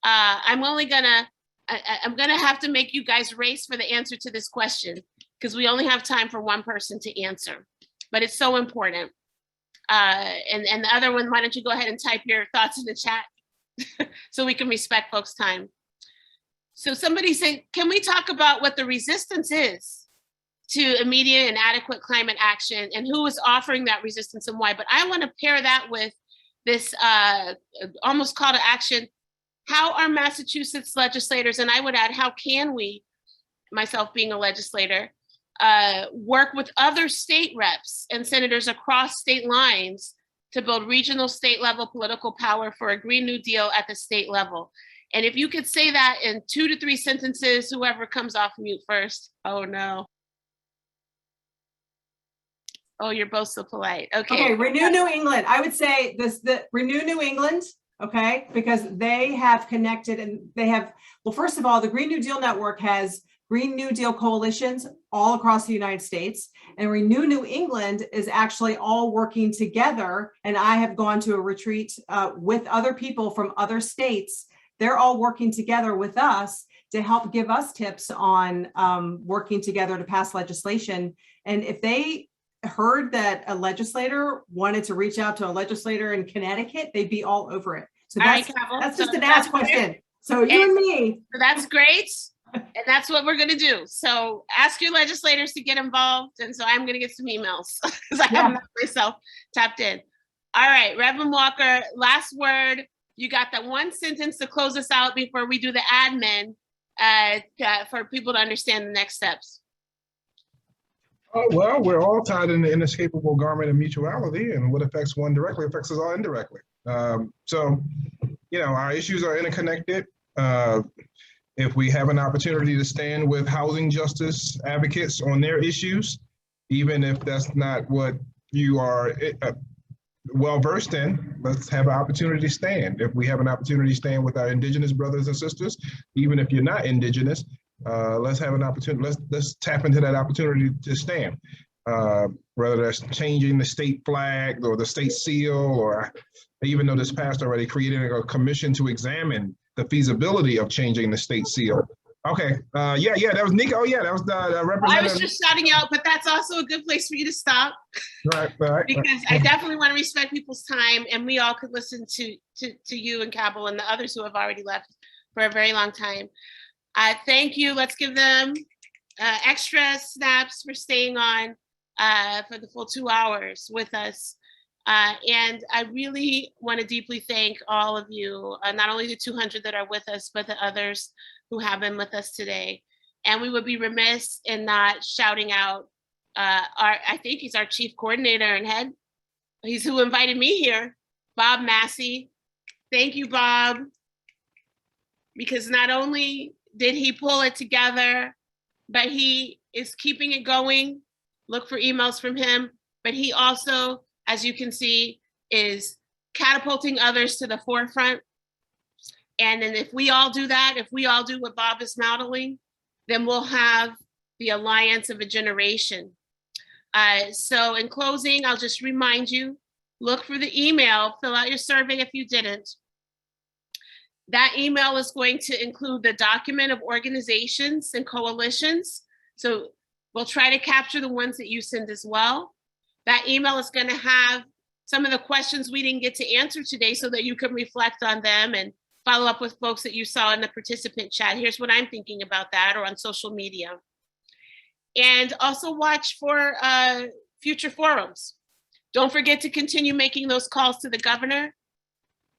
I'm gonna have to make you guys race for the answer to this question because we only have time for one person to answer, but it's so important. And the other one, why don't you go ahead and type your thoughts in the chat so we can respect folks' time. So somebody said, can we talk about what the resistance is to immediate and adequate climate action and who is offering that resistance and why? But I want to pair that with this almost call to action. How are Massachusetts legislators, and I would add, how can we, myself being a legislator, work with other state reps and senators across state lines to build regional state level political power for a Green New Deal at the state level? And if you could say that in 2 to 3 sentences, whoever comes off mute first. Oh no. Oh, you're both so polite. Okay. Renew New England. I would say the Renew New England, okay, because they have connected and they have, well, first of all, the Green New Deal Network has Green New Deal coalitions all across the United States, and Renew New England is actually all working together. And I have gone to a retreat with other people from other states. They're all working together with us to help give us tips on working together to pass legislation. And if they heard that a legislator wanted to reach out to a legislator in Connecticut, they'd be all over it. So that's just an ask question. So you and me. So that's great. And that's what we're going to do. So ask your legislators to get involved. And so I'm going to get some emails because I have not myself tapped in. All right, Reverend Walker, last word. You got that one sentence to close us out before we do the admin for people to understand the next steps. Well, we're all tied in the inescapable garment of mutuality, and what affects one directly affects us all indirectly. So, our issues are interconnected. If we have an opportunity to stand with housing justice advocates on their issues, even if that's not what you are well-versed in, let's have an opportunity to stand. If we have an opportunity to stand with our Indigenous brothers and sisters, even if you're not Indigenous, let's have an opportunity, let's tap into that opportunity to stand. Whether that's changing the state flag or the state seal, or even though this passed already, creating a commission to examine the feasibility of changing the state seal Okay. Yeah, that was Nika. Oh yeah, that was the I representative. was just shouting out, but that's also a good place for you to stop Right. because I definitely want to respect people's time, and we all could listen to you and Cabell and the others who have already left for a very long time. Thank you. Let's give them extra snaps for staying on for the full 2 hours with us. And I really want to deeply thank all of you, not only the 200 that are with us, but the others who have been with us today. And we would be remiss in not shouting out I think he's our chief coordinator and head. He's who invited me here, Bob Massey. Thank you, Bob. Because not only did he pull it together, but he is keeping it going. Look for emails from him, but he also, as you can see, is catapulting others to the forefront. And then if we all do that, if we all do what Bob is modeling, then we'll have the alliance of a generation. So in closing, I'll just remind you, look for the email, fill out your survey if you didn't. That email is going to include the document of organizations and coalitions. So we'll try to capture the ones that you send as well. That email is going to have some of the questions we didn't get to answer today so that you can reflect on them and follow up with folks that you saw in the participant chat. Here's what I'm thinking about that, or on social media. And also watch for future forums. Don't forget to continue making those calls to the governor.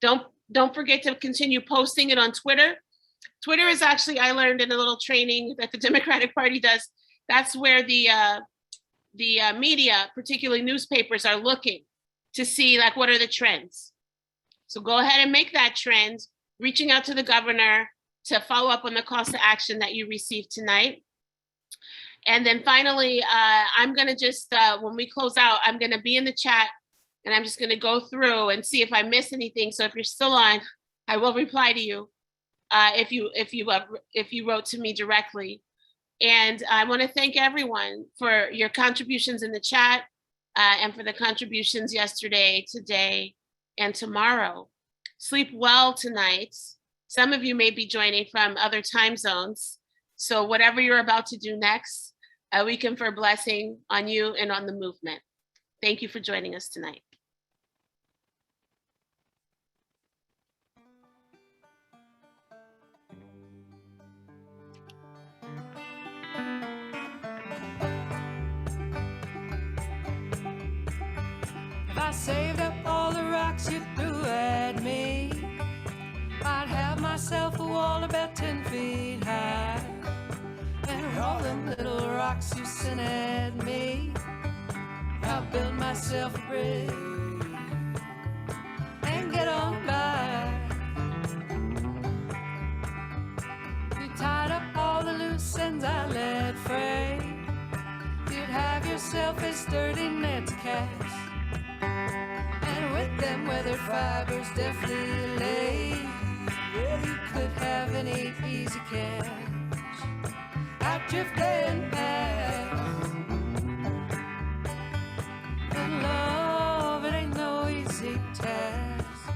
Don't forget to continue posting it on Twitter. Twitter is actually, I learned in a little training that the Democratic Party does, that's where the media, particularly newspapers, are looking to see like what are the trends. So go ahead and make that trend, reaching out to the governor to follow up on the calls to action that you received tonight. And then finally, I'm gonna just, when we close out, I'm gonna be in the chat and I'm just gonna go through and see if I miss anything. So if you're still on, I will reply to you if you wrote to me directly. And I wanna thank everyone for your contributions in the chat and for the contributions yesterday, today, and tomorrow. Sleep well tonight. Some of you may be joining from other time zones. So whatever you're about to do next, we confer blessing on you and on the movement. Thank you for joining us tonight. If I saved up all the rocks you threw at me, I'd have myself a wall about 10 feet high. And all them little rocks you sent at me, I'll build myself a bridge and get on by. You tied up all the loose ends I let fray, you'd have yourself a sturdy net to cast. And with them weathered fibers deftly laid, well, you could have any easy catch. Out drifting past. And love, it ain't no easy task.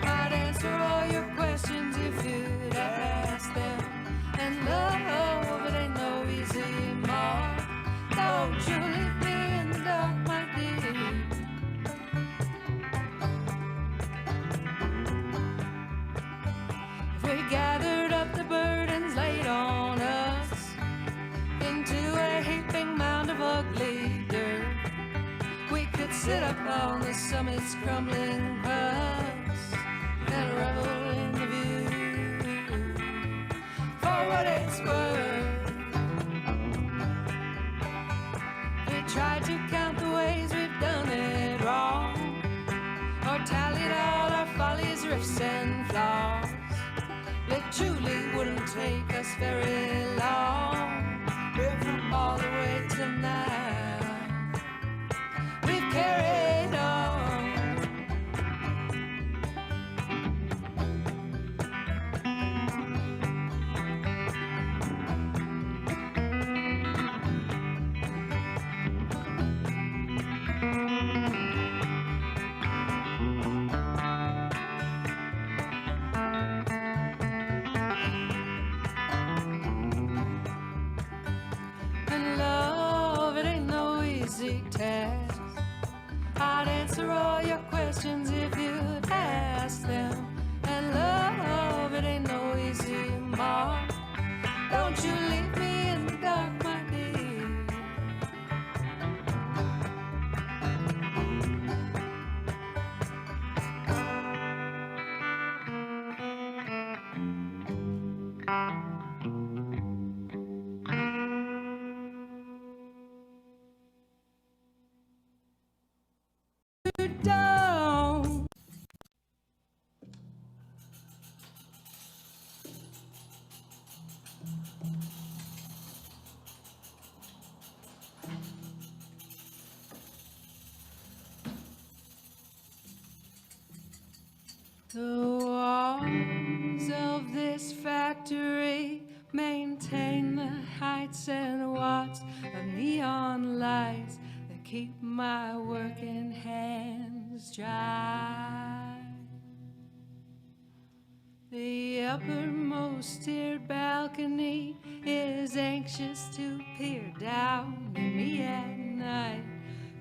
I'd answer all your questions if you'd ask them. And love, it ain't no easy mark. Don't you leave me in the dark, my dear. If we gathered up the burdens laid on us into a heaping mound of ugly dirt, we could sit up on the summit's crumbling crust and revel in the view for what it's worth. We tried to count the ways we've done it wrong, or tallied all our follies, rifts and flaws. It truly wouldn't take us very long. We're from all the way tonight. We've carried on. take tests. I'd answer all your questions if you'd ask them. And love, it ain't no easy mark. Don't you leave me in the dark, my dear. Down. The walls of this factory maintain the heights and watts of neon lights that keep my working hands dry. The uppermost tiered balcony is anxious to peer down at me at night.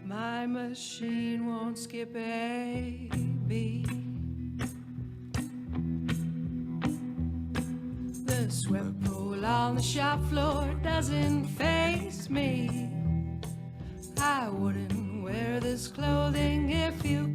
My machine won't skip a beat. The sweat pool on the shop floor doesn't faze me. I wouldn't wear this clothing if you